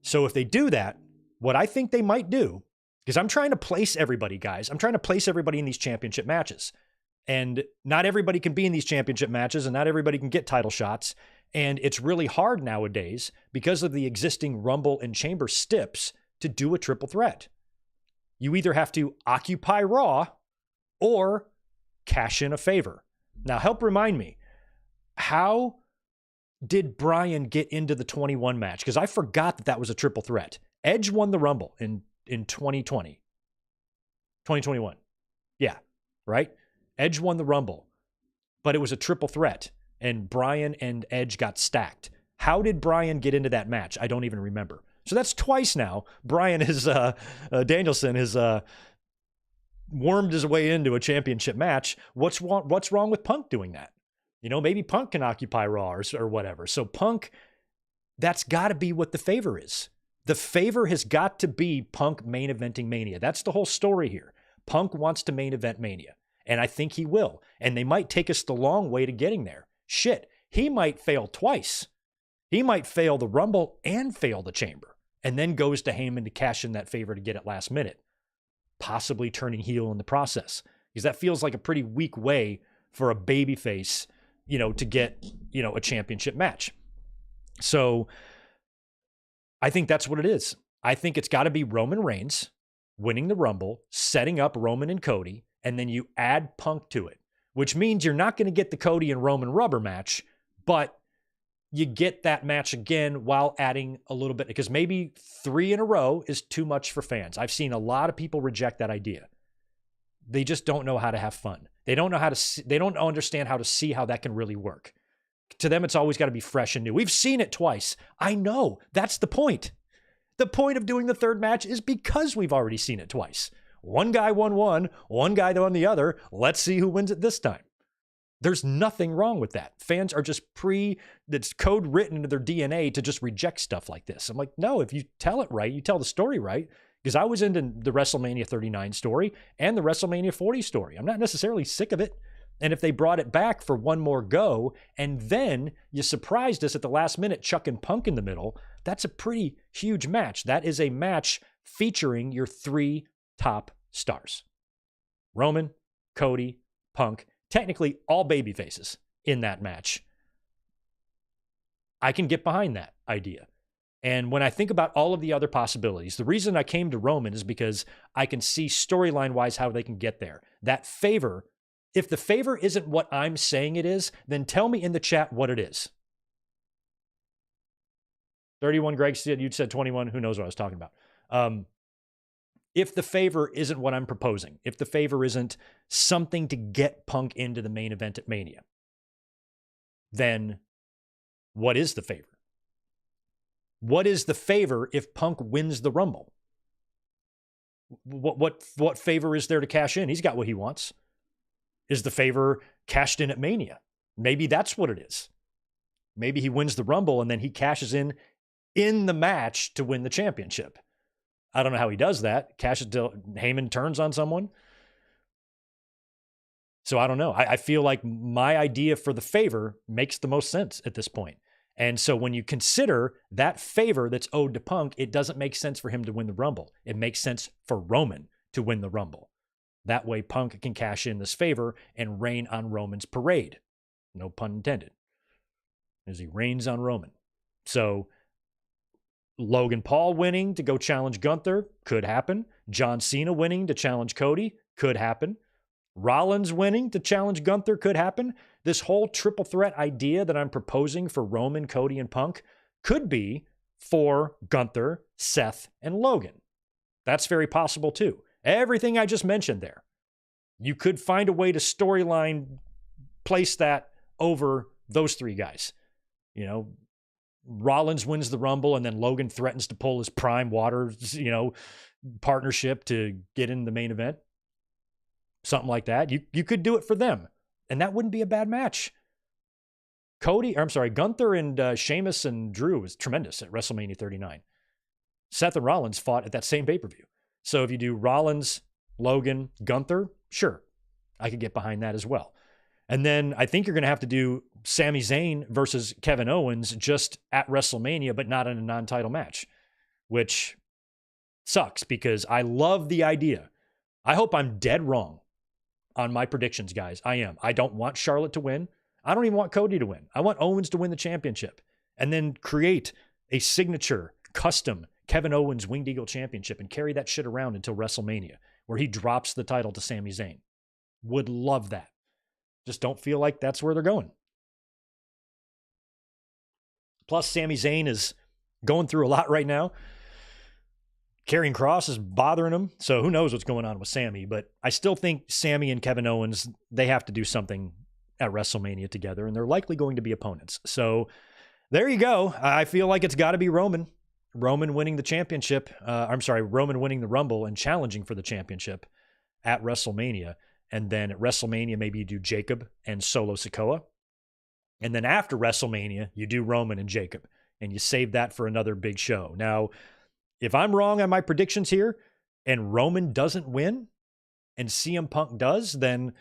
So if they do that, what I think they might do, because I'm trying to place everybody, guys. I'm trying to place everybody in these championship matches. And not everybody can be in these championship matches, and not everybody can get title shots. And it's really hard nowadays because of the existing Rumble and Chamber stips to do a triple threat. You either have to occupy Raw or cash in a favor. Now, help remind me, how did Bryan get into the 21 match? Because I forgot that was a triple threat. Edge won the Rumble in 2021. Yeah, right? Edge won the Rumble, but it was a triple threat, and Bryan and Edge got stacked. How did Bryan get into that match? I don't even remember. So that's twice now. Bryan is, Danielson has wormed his way into a championship match. What's wrong with Punk doing that? Maybe Punk can occupy Raw or whatever. So Punk, that's got to be what the favor is. The favor has got to be Punk main eventing Mania. That's the whole story here. Punk wants to main event Mania, and I think he will. And they might take us the long way to getting there. Shit, he might fail twice. He might fail the Rumble and fail the Chamber. and then goes to Heyman to cash in that favor to get it last minute, possibly turning heel in the process. Because that feels like a pretty weak way for a babyface, to get, a championship match. So I think that's what it is. I think it's got to be Roman Reigns winning the Rumble, setting up Roman and Cody, and then you add Punk to it, which means you're not going to get the Cody and Roman rubber match, but you get that match again while adding a little bit, because maybe 3 in a row is too much for fans. I've seen a lot of people reject that idea. They just don't know how to have fun. They don't know how to, they don't understand how to see how that can really work. To them, it's always got to be fresh and new. We've seen it twice. I know. That's the point. The point of doing the third match is because we've already seen it twice. One guy won one guy won the other. Let's see who wins it this time. There's nothing wrong with that. Fans are just that's code written into their DNA to just reject stuff like this. I'm like, no, if you tell it right, you tell the story right. Because I was into the WrestleMania 39 story and the WrestleMania 40 story. I'm not necessarily sick of it. And if they brought it back for one more go, and then you surprised us at the last minute, chucking Punk in the middle, that's a pretty huge match. That is a match featuring your 3 top stars. Roman, Cody, Punk, technically all baby faces in that match. I can get behind that idea. And when I think about all of the other possibilities, the reason I came to Roman is because I can see storyline-wise how they can get there. That favor, if the favor isn't what I'm saying it is, then tell me in the chat what it is. 31, Greg said, you said 21. Who knows what I was talking about? If the favor isn't what I'm proposing, if the favor isn't something to get Punk into the main event at Mania, then what is the favor? What is the favor if Punk wins the Rumble? What favor is there to cash in? He's got what he wants. Is the favor cashed in at Mania? Maybe that's what it is. Maybe he wins the Rumble and then he cashes in the match to win the championship. I don't know how he does that. Cashes till Heyman turns on someone. So I don't know. I feel like my idea for the favor makes the most sense at this point. And so when you consider that favor that's owed to Punk, it doesn't make sense for him to win the Rumble. It makes sense for Roman to win the Rumble. That way Punk can cash in this favor and rain on Roman's parade. No pun intended. As he rains on Roman. So Logan Paul winning to go challenge Gunther could happen. John Cena winning to challenge Cody could happen. Rollins winning to challenge Gunther could happen. This whole triple threat idea that I'm proposing for Roman, Cody, and Punk could be for Gunther, Seth, and Logan. That's very possible too. Everything I just mentioned there. You could find a way to storyline place that over those 3 guys. Rollins wins the Rumble and then Logan threatens to pull his Prime Water, partnership to get in the main event. Something like that. You could do it for them. And that wouldn't be a bad match. Gunther and Sheamus and Drew was tremendous at WrestleMania 39. Seth and Rollins fought at that same pay-per-view. So if you do Rollins, Logan, Gunther, sure, I could get behind that as well. And then I think you're going to have to do Sami Zayn versus Kevin Owens just at WrestleMania, but not in a non-title match, which sucks because I love the idea. I hope I'm dead wrong on my predictions, guys. I am. I don't want Charlotte to win. I don't even want Cody to win. I want Owens to win the championship and then create a signature, custom Kevin Owens Winged Eagle Championship and carry that shit around until WrestleMania, where he drops the title to Sami Zayn. Would love that. Just don't feel like that's where they're going. Plus, Sami Zayn is going through a lot right now. Karrion Kross is bothering him, so who knows what's going on with Sami. But I still think Sami and Kevin Owens, they have to do something at WrestleMania together, and they're likely going to be opponents. So there you go. I feel like it's got to be Roman. Roman winning the championship. Roman winning the Rumble and challenging for the championship at WrestleMania. And then at WrestleMania, maybe you do Jacob and Solo Sikoa. And then after WrestleMania, you do Roman and Jacob. And you save that for another big show. Now, if I'm wrong on my predictions here, and Roman doesn't win, and CM Punk does, then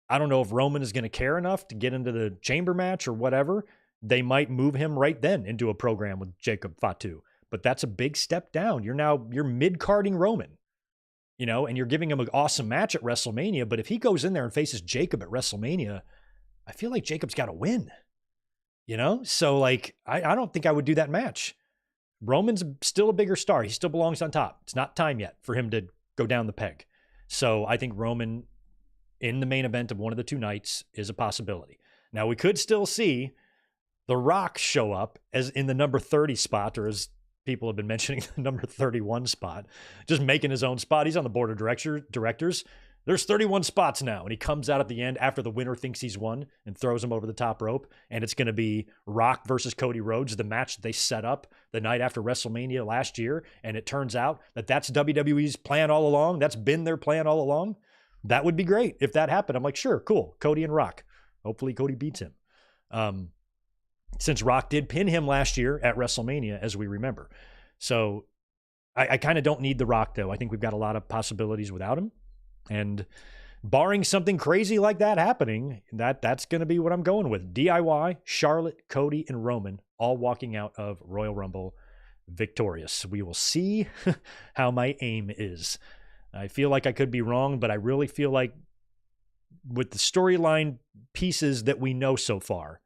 I don't know if Roman is going to care enough to get into the chamber match or whatever. They might move him right then into a program with Jacob Fatu. but that's a big step down. You're mid-carding Roman, and you're giving him an awesome match at WrestleMania. But if he goes in there and faces Jacob at WrestleMania, I feel like Jacob's got to win, So like, I don't think I would do that match. Roman's still a bigger star. He still belongs on top. It's not time yet for him to go down the peg. So I think Roman in the main event of one of the two nights is a possibility. Now we could still see The Rock show up as in the number 30 spot, or as people have been mentioning, the number 31 spot, just making his own spot. He's on the board of directors. There's 31 spots now. And he comes out at the end after the winner thinks he's won and throws him over the top rope. And it's going to be Rock versus Cody Rhodes, the match that they set up the night after WrestleMania last year. And it turns out that that's WWE's plan all along. That's been their plan all along. That would be great if that happened. I'm like, sure, cool. Cody and Rock. Hopefully Cody beats him. Since Rock did pin him last year at WrestleMania, as we remember. So I kind of don't need The Rock, though. I think we've got a lot of possibilities without him. And barring something crazy like that happening, that's going to be what I'm going with. DIY, Charlotte, Cody, and Roman all walking out of Royal Rumble victorious. We will see how my aim is. I feel like I could be wrong, but I really feel like with the storyline pieces that we know so far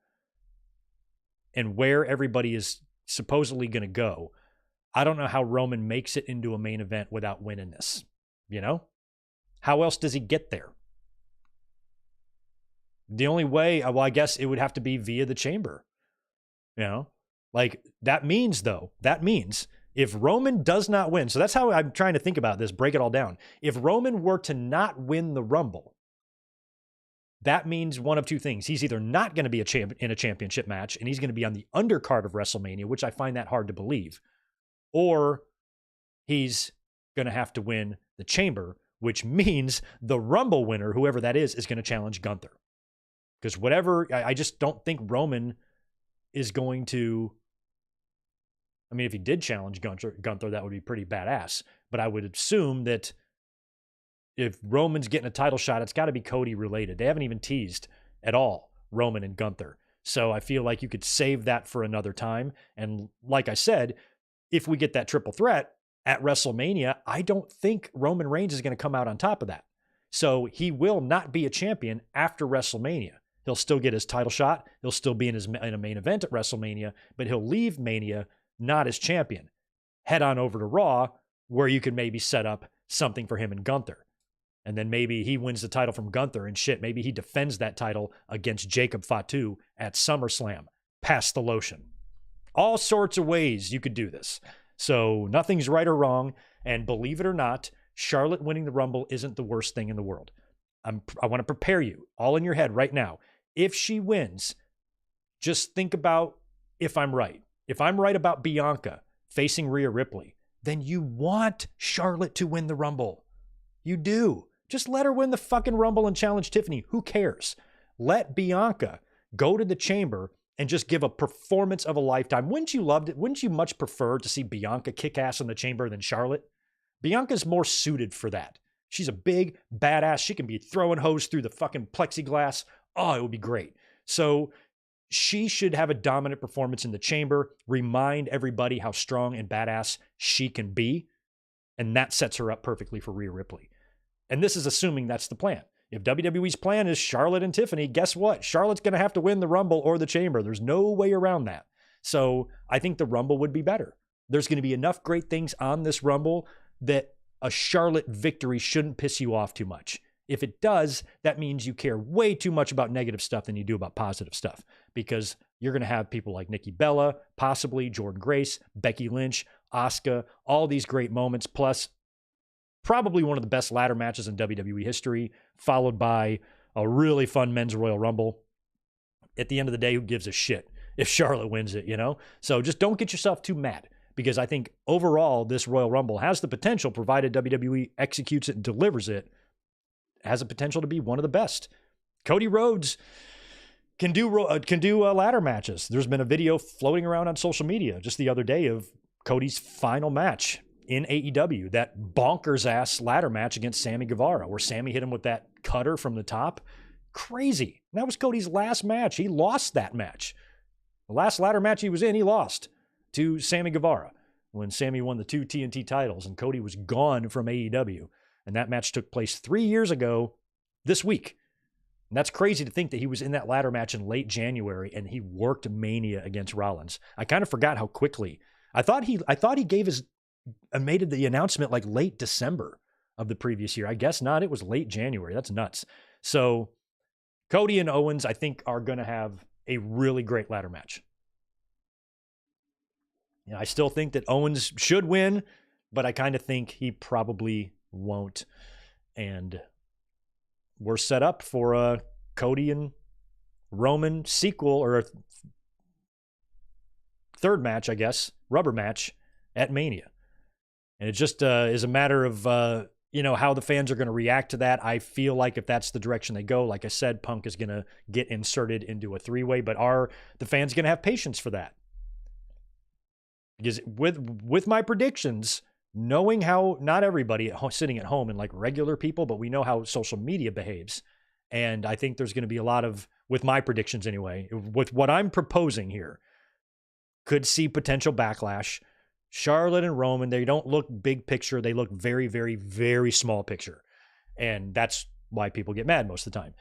and where everybody is supposedly going to go, I don't know how Roman makes it into a main event without winning this, How else does he get there? The only way, well, I guess it would have to be via the chamber. Like that means if Roman does not win, so that's how I'm trying to think about this, break it all down. If Roman were to not win the Rumble, that means one of two things. He's either not going to be in a championship match and he's going to be on the undercard of WrestleMania, which I find that hard to believe, or he's going to have to win the chamber, which means the Rumble winner, whoever that is going to challenge Gunther. Because I just don't think Roman is going to, if he did challenge Gunther, that would be pretty badass. But I would assume that if Roman's getting a title shot, it's got to be Cody related. They haven't even teased at all Roman and Gunther. So I feel like you could save that for another time. And like I said, if we get that triple threat at WrestleMania, I don't think Roman Reigns is going to come out on top of that. So he will not be a champion after WrestleMania. He'll still get his title shot. He'll still be in a main event at WrestleMania, but he'll leave Mania not as champion. Head on over to Raw, where you could maybe set up something for him and Gunther. And then maybe he wins the title from Gunther and shit. Maybe he defends that title against Jacob Fatu at SummerSlam. Pass the lotion. All sorts of ways you could do this. So nothing's right or wrong. And believe it or not, Charlotte winning the Rumble isn't the worst thing in the world. I want to prepare you all in your head right now. If she wins, just think about if I'm right. If I'm right about Bianca facing Rhea Ripley, then you want Charlotte to win the Rumble. You do. Just let her win the fucking Rumble and challenge Tiffany. Who cares? Let Bianca go to the chamber and just give a performance of a lifetime. Wouldn't you love it? Wouldn't you much prefer to see Bianca kick ass in the chamber than Charlotte? Bianca's more suited for that. She's a big badass. She can be throwing hose through the fucking plexiglass. Oh, it would be great. So she should have a dominant performance in the chamber, remind everybody how strong and badass she can be. And that sets her up perfectly for Rhea Ripley. And this is assuming that's the plan. If WWE's plan is Charlotte and Tiffany, guess what? Charlotte's going to have to win the Rumble or the chamber. There's no way around that. So I think the Rumble would be better. There's going to be enough great things on this Rumble that a Charlotte victory shouldn't piss you off too much. If it does, that means you care way too much about negative stuff than you do about positive stuff, because you're going to have people like Nikki Bella, possibly Jordynne Grace, Becky Lynch, Asuka, all these great moments, plus probably one of the best ladder matches in WWE history, followed by a really fun men's Royal Rumble. At the end of the day, who gives a shit if Charlotte wins it, So just don't get yourself too mad, because I think overall this Royal Rumble has the potential, provided WWE executes it and delivers it, has a potential to be one of the best. Cody Rhodes can do ladder matches. There's been a video floating around on social media just the other day of Cody's final match in AEW, that bonkers ass ladder match against Sammy Guevara, where Sammy hit him with that cutter from the top. Crazy. That was Cody's last match. He lost that match. The last ladder match he was in, he lost to Sammy Guevara. when Sammy won the 2 TNT titles and Cody was gone from AEW. And that match took place 3 years ago this week. And that's crazy to think that he was in that ladder match in late January and he worked Mania against Rollins. I kind of forgot how quickly. I thought he made the announcement like late December of the previous year. I guess not. It was late January. That's nuts. So Cody and Owens, I think, are going to have a really great ladder match. I still think that Owens should win, but I kind of think he probably won't. And we're set up for a Cody and Roman sequel, or a third match, I guess, rubber match at Mania. And it just is a matter of, how the fans are going to react to that. I feel like if that's the direction they go, like I said, Punk is going to get inserted into a three-way, but are the fans going to have patience for that? Because with my predictions, knowing how not everybody sitting at home and like regular people, but we know how social media behaves. And I think there's going to be a lot of, with my predictions anyway, with what I'm proposing here, could see potential backlash. Charlotte and Roman, they don't look big picture. They look very, very, very small picture. And that's why people get mad most of the time.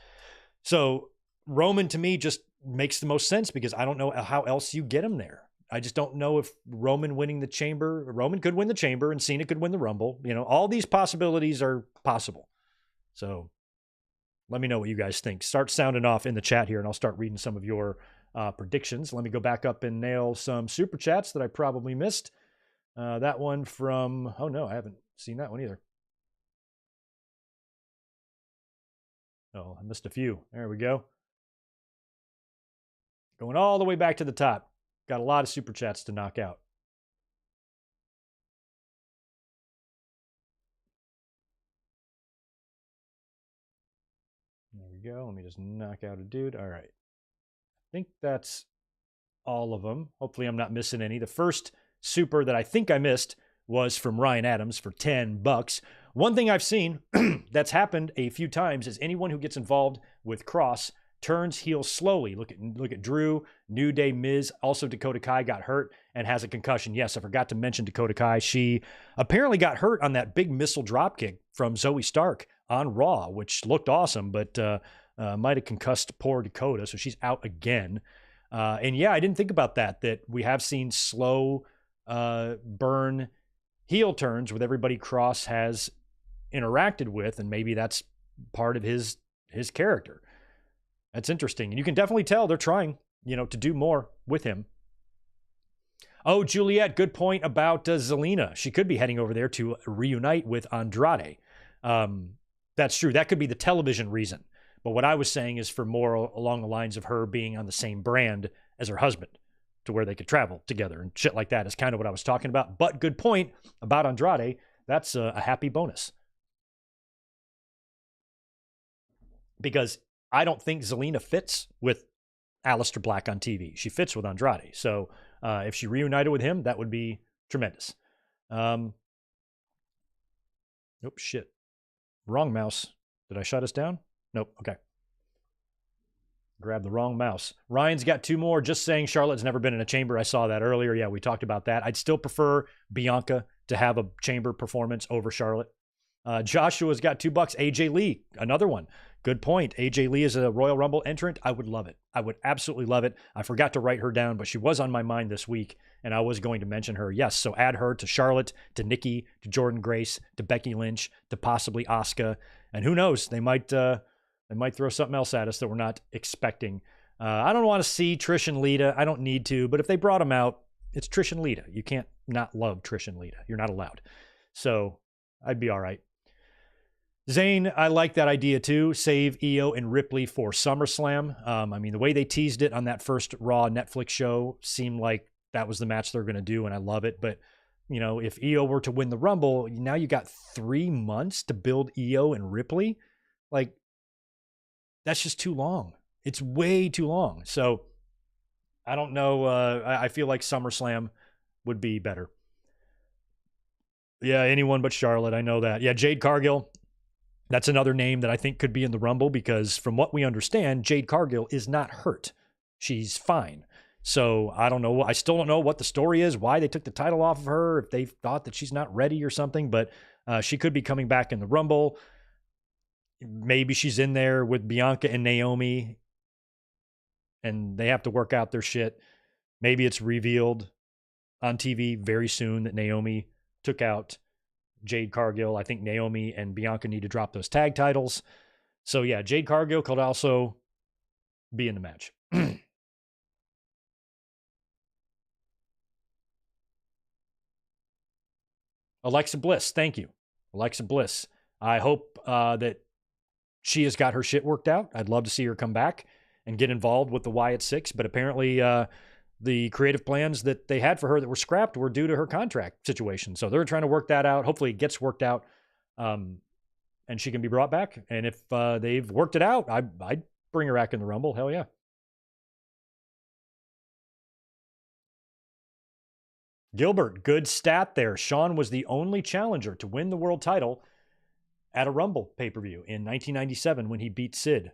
So Roman to me just makes the most sense because I don't know how else you get him there. I just don't know if Roman winning the Chamber, Roman could win the Chamber and Cena could win the Rumble. All these possibilities are possible. So let me know what you guys think. Start sounding off in the chat here and I'll start reading some of your predictions. Let me go back up and nail some super chats that I probably missed. That one from, oh no, I haven't seen that one either. Oh, I missed a few. There we go. Going all the way back to the top. Got a lot of super chats to knock out. There we go. Let me just knock out a dude. All right. I think that's all of them. Hopefully I'm not missing any. The first super that I think I missed was from Ryan Adams for $10. One thing I've seen that's happened a few times is anyone who gets involved with Cross turns heel slowly. Look at Drew, New Day, Miz. Also, Dakota Kai got hurt and has a concussion. Yes, I forgot to mention Dakota Kai. She apparently got hurt on that big missile dropkick from Zoe Stark on Raw, which looked awesome, but might have concussed poor Dakota, so she's out again. And yeah, I didn't think about that we have seen slow burn heel turns with everybody Cross has interacted with, and maybe that's part of his character. That's interesting. And you can definitely tell they're trying, to do more with him. Oh, Juliet, good point about Zelina. She could be heading over there to reunite with Andrade. That's true. That could be the television reason. But what I was saying is for more along the lines of her being on the same brand as her husband to where they could travel together and shit like that is kind of what I was talking about. But good point about Andrade. That's a happy bonus. Because I don't think Zelina fits with Aleister Black on TV. She fits with Andrade. So if she reunited with him, that would be tremendous. Nope, shit. Wrong mouse. Did I shut us down? Nope, okay. Grab the wrong mouse. Ryan's got two more. Just saying Charlotte's never been in a chamber. I saw that earlier. Yeah, we talked about that. I'd still prefer Bianca to have a chamber performance over Charlotte. Joshua's got $2. AJ Lee, another one. Good point. AJ Lee is a Royal Rumble entrant. I would love it. I would absolutely love it. I forgot to write her down, but she was on my mind this week, and I was going to mention her. Yes, so add her to Charlotte, to Nikki, to Jordan Grace, to Becky Lynch, to possibly Asuka, and who knows? They might throw something else at us that we're not expecting. I don't want to see Trish and Lita. I don't need to, but if they brought them out, it's Trish and Lita. You can't not love Trish and Lita. You're not allowed. So I'd be all right. Zane, I like that idea too. Save Io and Ripley for SummerSlam. I mean, the way they teased it on that first Raw Netflix show seemed like that was the match they're going to do, and I love it. But, if Io were to win the Rumble, now you got 3 months to build Io and Ripley. Like, that's just too long. It's way too long. So, I don't know. I feel like SummerSlam would be better. Yeah, anyone but Charlotte. I know that. Yeah, Jade Cargill. That's another name that I think could be in the Rumble because from what we understand, Jade Cargill is not hurt. She's fine. So I don't know. I still don't know what the story is, why they took the title off of her, if they thought that she's not ready or something, but she could be coming back in the Rumble. Maybe she's in there with Bianca and Naomi and they have to work out their shit. Maybe it's revealed on TV very soon that Naomi took out Jade Cargill. I think Naomi and Bianca need to drop those tag titles. So yeah, Jade Cargill could also be in the match. Alexa Bliss, thank you. Alexa Bliss. I hope that she has got her shit worked out. I'd love to see her come back and get involved with the Wyatt Six, but apparently the creative plans that they had for her that were scrapped were due to her contract situation. So they're trying to work that out. Hopefully it gets worked out and she can be brought back. And if they've worked it out, I'd bring her back in the Rumble. Hell yeah. Gilbert, good stat there. Shawn was the only challenger to win the world title at a Rumble pay-per-view in 1997 when he beat Sid.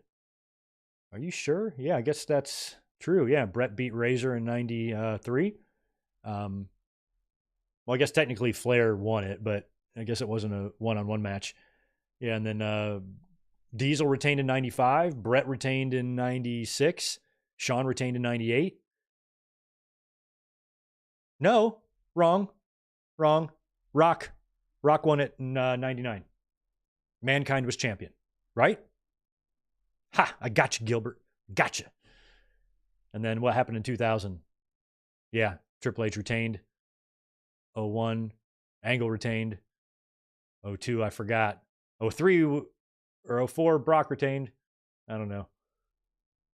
Are you sure? Yeah, I guess that's true. Yeah, Brett beat Razor in 93. Well, I guess technically Flair won it, but I guess it wasn't a one-on-one match. Yeah, and then Diesel retained in 95. Brett retained in 96. Shawn retained in 98. No, wrong. Rock won it in 99. Mankind was champion, right? Ha, I got you, Gilbert. Gotcha. And then what happened in 2000? Yeah, Triple H retained. 01, Angle retained. 02, I forgot. 03 or 04, Brock retained. I don't know.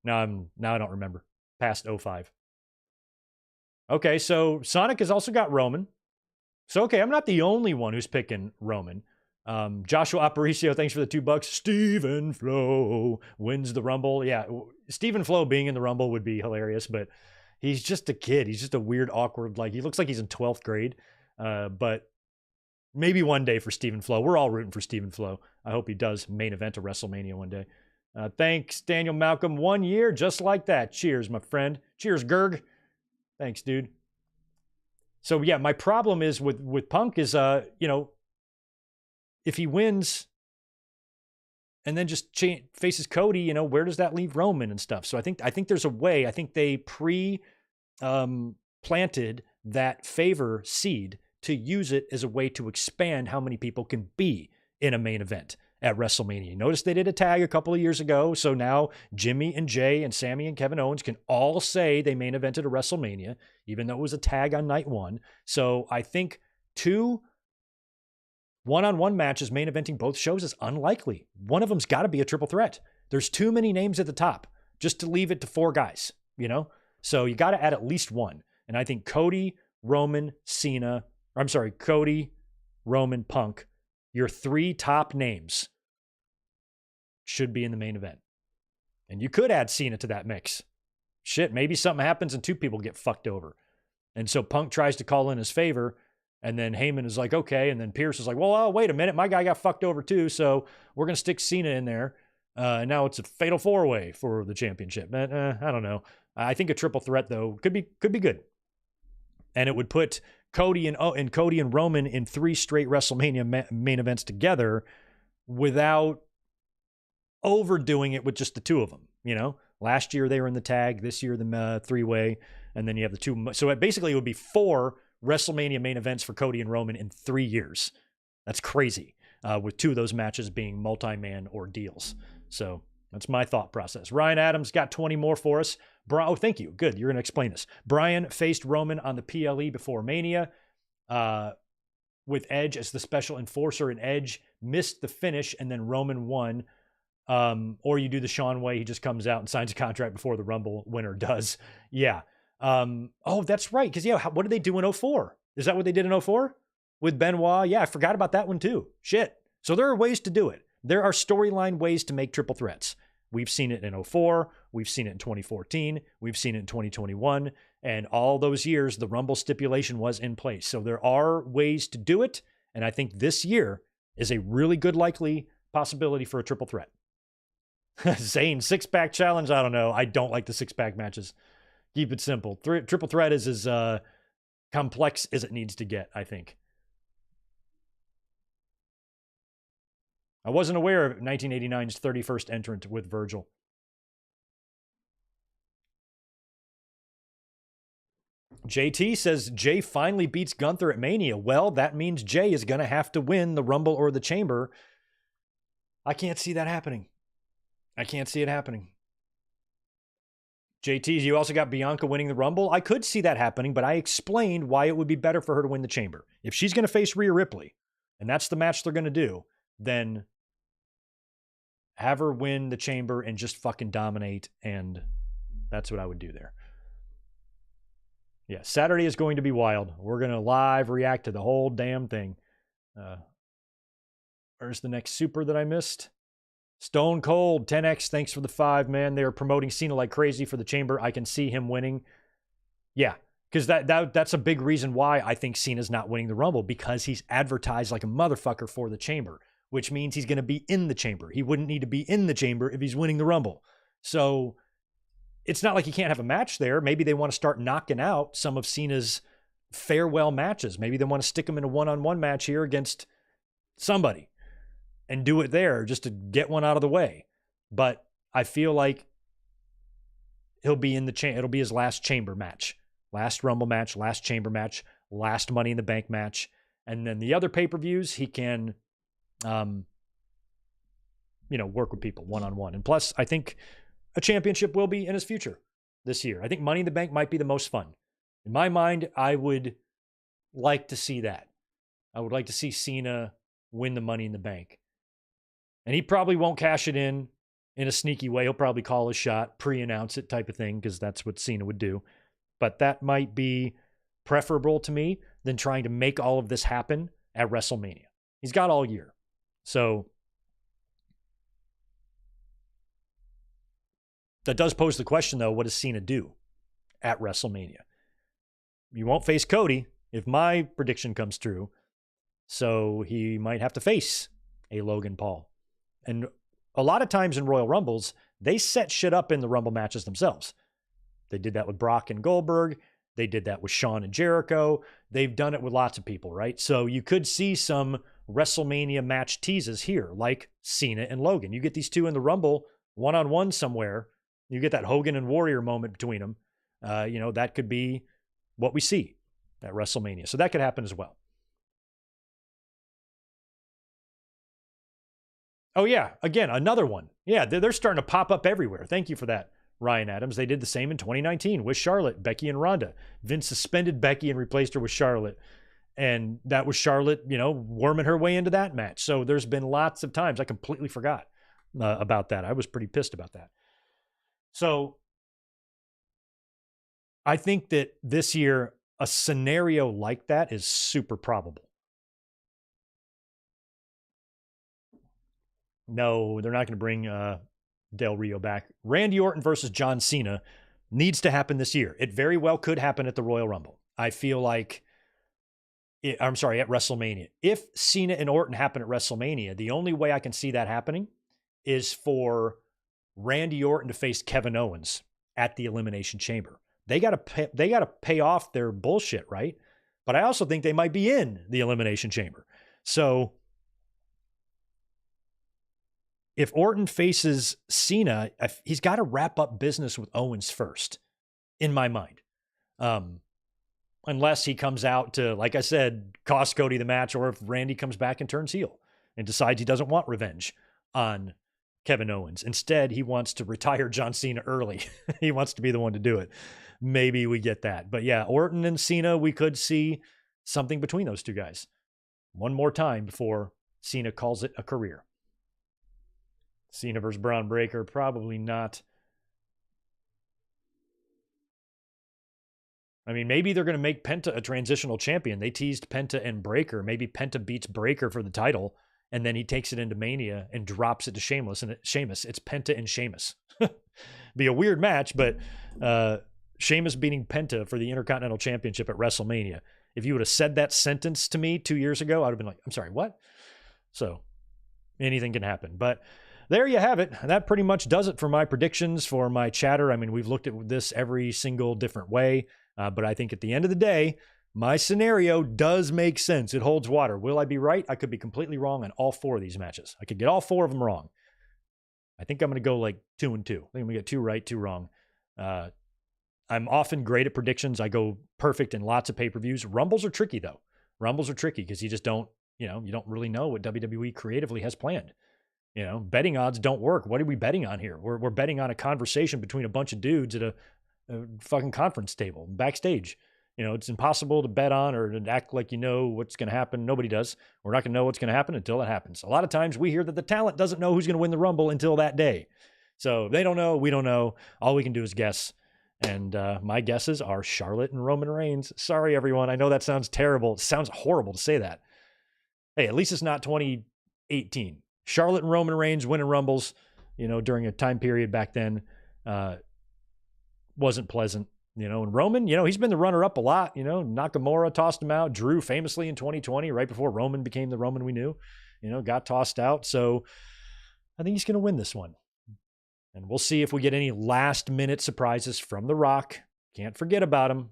Now I don't remember. Past 05. Okay, so Sonic has also got Roman. So, okay, I'm not the only one who's picking Roman. Joshua Aparicio, thanks for the $2. Stephen Flo wins the Rumble. Yeah, Stephen Flo being in the Rumble would be hilarious, but he's just a kid. He's just a weird, awkward, he looks like he's in 12th grade. But maybe one day for Stephen Flo. We're all rooting for Stephen Flo. I hope he does main event a WrestleMania one day. Thanks, Daniel Malcolm. 1 year, just like that. Cheers, my friend. Cheers, Gerg. Thanks, dude. So yeah, my problem is with Punk is, if he wins and then just faces Cody, where does that leave Roman and stuff? So I think there's a way. I think they planted that favor seed to use it as a way to expand how many people can be in a main event at WrestleMania. Notice they did a tag a couple of years ago. So now Jimmy and Jay and Sammy and Kevin Owens can all say they main evented a WrestleMania, even though it was a tag on night one. So I think 2 one-on-one matches main eventing both shows is unlikely. One of them's got to be a triple threat. There's too many names at the top just to leave it to 4 guys, So you got to add at least one. And I think Cody, Roman, Punk, your 3 top names should be in the main event. And you could add Cena to that mix. Shit, maybe something happens and 2 people get fucked over. And so Punk tries to call in his favor, and then Heyman is like, okay. And then Pierce is like, well, wait a minute. My guy got fucked over too, so we're going to stick Cena in there. And now it's a fatal 4-way for the championship. I don't know. I think a triple threat, though, could be good. And it would put Cody and Roman in 3 straight WrestleMania main events together without overdoing it with just the 2 of them. Last year they were in the tag, this year the 3-way, and then you have the 2. So it would be 4 WrestleMania main events for Cody and Roman in 3 years. That's crazy. With 2 of those matches being multi-man ordeals. So that's my thought process. Ryan Adams got 20 more for us. Oh, thank you. Good. You're going to explain this. Brian faced Roman on the PLE before Mania with Edge as the special enforcer, and Edge missed the finish, and then Roman won. Or you do the Shawn way. He just comes out and signs a contract before the Rumble winner does. Yeah. Oh, that's right. Because, what did they do in 04? Is that what they did in 04? With Benoit? Yeah, I forgot about that one too. Shit. So there are ways to do it. There are storyline ways to make triple threats. We've seen it in 04. We've seen it in 2014. We've seen it in 2021. And all those years, the Rumble stipulation was in place. So there are ways to do it. And I think this year is a really good likely possibility for a triple threat. Zane, 6-pack challenge? I don't know. I don't like the 6-pack matches. Keep it simple. Triple threat is as complex as it needs to get, I think. I wasn't aware of 1989's 31st entrant with Virgil. JT says Jay finally beats Gunther at Mania. Well, that means Jay is going to have to win the Rumble or the Chamber. I can't see that happening. I can't see it happening. JT, you also got Bianca winning the Rumble. I could see that happening, but I explained why it would be better for her to win the Chamber. If she's going to face Rhea Ripley, and that's the match they're going to do, then have her win the Chamber and just fucking dominate, and that's what I would do there. Yeah, Saturday is going to be wild. We're going to live react to the whole damn thing. Where's the next super that I missed? Stone Cold, 10X, thanks for the 5, man. They're promoting Cena like crazy for the Chamber. I can see him winning. Yeah, because that's a big reason why I think Cena's not winning the Rumble, because he's advertised like a motherfucker for the Chamber, which means he's going to be in the Chamber. He wouldn't need to be in the Chamber if he's winning the Rumble. So it's not like he can't have a match there. Maybe they want to start knocking out some of Cena's farewell matches. Maybe they want to stick him in a one-on-one match here against somebody and do it there just to get one out of the way. But I feel like he'll be in the it'll be his last Chamber match, last Rumble match, last Chamber match, last Money in the Bank match. And then the other pay-per-views, he can, work with people one-on-one. And plus, I think a championship will be in his future this year. I think Money in the Bank might be the most fun. In my mind, I would like to see that. I would like to see Cena win the Money in the Bank. And he probably won't cash it in a sneaky way. He'll probably call his shot, pre-announce it type of thing, because that's what Cena would do. But that might be preferable to me than trying to make all of this happen at WrestleMania. He's got all year. So that does pose the question, though, what does Cena do at WrestleMania? You won't face Cody if my prediction comes true. So he might have to face a Logan Paul. And a lot of times in Royal Rumbles, they set shit up in the Rumble matches themselves. They did that with Brock and Goldberg. They did that with Shawn and Jericho. They've done it with lots of people, right? So you could see some WrestleMania match teases here, like Cena and Logan. You get these two in the Rumble one-on-one somewhere. You get that Hogan and Warrior moment between them. That could be what we see at WrestleMania. So that could happen as well. Oh, yeah. Again, another one. Yeah, they're starting to pop up everywhere. Thank you for that, Ryan Adams. They did the same in 2019 with Charlotte, Becky, and Ronda. Vince suspended Becky and replaced her with Charlotte. And that was Charlotte, worming her way into that match. So there's been lots of times. I completely forgot about that. I was pretty pissed about that. So I think that this year, a scenario like that is super probable. No, they're not going to bring Del Rio back. Randy Orton versus John Cena needs to happen this year. It very well could happen at the Royal Rumble. I feel like, at WrestleMania. If Cena and Orton happen at WrestleMania, the only way I can see that happening is for Randy Orton to face Kevin Owens at the Elimination Chamber. They got to pay off their bullshit, right? But I also think they might be in the Elimination Chamber. So if Orton faces Cena, he's got to wrap up business with Owens first, in my mind. Unless he comes out to, like I said, cost Cody the match, or if Randy comes back and turns heel and decides he doesn't want revenge on Kevin Owens. Instead, he wants to retire John Cena early. He wants to be the one to do it. Maybe we get that. But yeah, Orton and Cena, we could see something between those two guys one more time before Cena calls it a career. Cena versus Braun Breaker, probably not. I mean, maybe they're going to make Penta a transitional champion. They teased Penta and Breaker. Maybe Penta beats Breaker for the title, and then he takes it into Mania and drops it to Sheamus. It's Penta and Sheamus. Be a weird match, but Sheamus beating Penta for the Intercontinental Championship at WrestleMania. If you would have said that sentence to me 2 years ago, I would have been like, I'm sorry, what? So anything can happen. But there you have it. That pretty much does it for my predictions, for my chatter. I mean, we've looked at this every single different way, but I think at the end of the day, my scenario does make sense. It holds water. Will I be right? I could be completely wrong on all 4 of these matches. I could get all 4 of them wrong. I think I'm going to go like 2 and 2. I think I'm going to get 2 right, 2 wrong. I'm often great at predictions. I go perfect in lots of pay-per-views. Rumbles are tricky, though. Rumbles are tricky because you just don't, you don't really know what WWE creatively has planned. Betting odds don't work. What are we betting on here? We're betting on a conversation between a bunch of dudes at a fucking conference table backstage. It's impossible to bet on or to act like you know what's going to happen. Nobody does. We're not going to know what's going to happen until it happens. A lot of times we hear that the talent doesn't know who's going to win the Rumble until that day. So they don't know. We don't know. All we can do is guess. And my guesses are Charlotte and Roman Reigns. Sorry, everyone. I know that sounds terrible. It sounds horrible to say that. Hey, at least it's not 2018. Charlotte and Roman Reigns winning Rumbles, during a time period back then, wasn't pleasant. And Roman, he's been the runner-up a lot. Nakamura tossed him out. Drew famously in 2020, right before Roman became the Roman we knew, got tossed out. So I think he's going to win this one. And we'll see if we get any last-minute surprises from The Rock. Can't forget about him.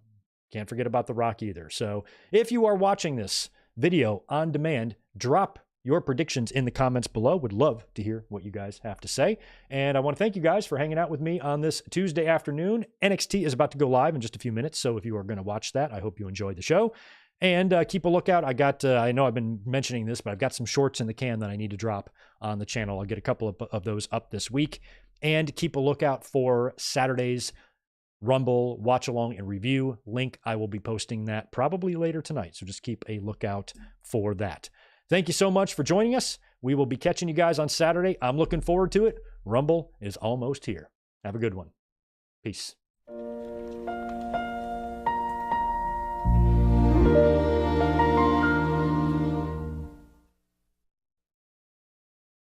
Can't forget about The Rock either. So if you are watching this video on demand, drop your predictions in the comments below. Would love to hear what you guys have to say. And I want to thank you guys for hanging out with me on this Tuesday afternoon. NXT is about to go live in just a few minutes. So if you are going to watch that, I hope you enjoyed the show. And keep a lookout. I know I've been mentioning this, but I've got some shorts in the can that I need to drop on the channel. I'll get a couple of those up this week. And keep a lookout for Saturday's Rumble watch along and review link. I will be posting that probably later tonight. So just keep a lookout for that. Thank you so much for joining us. We will be catching you guys on Saturday. I'm looking forward to it. Rumble is almost here. Have a good one. Peace.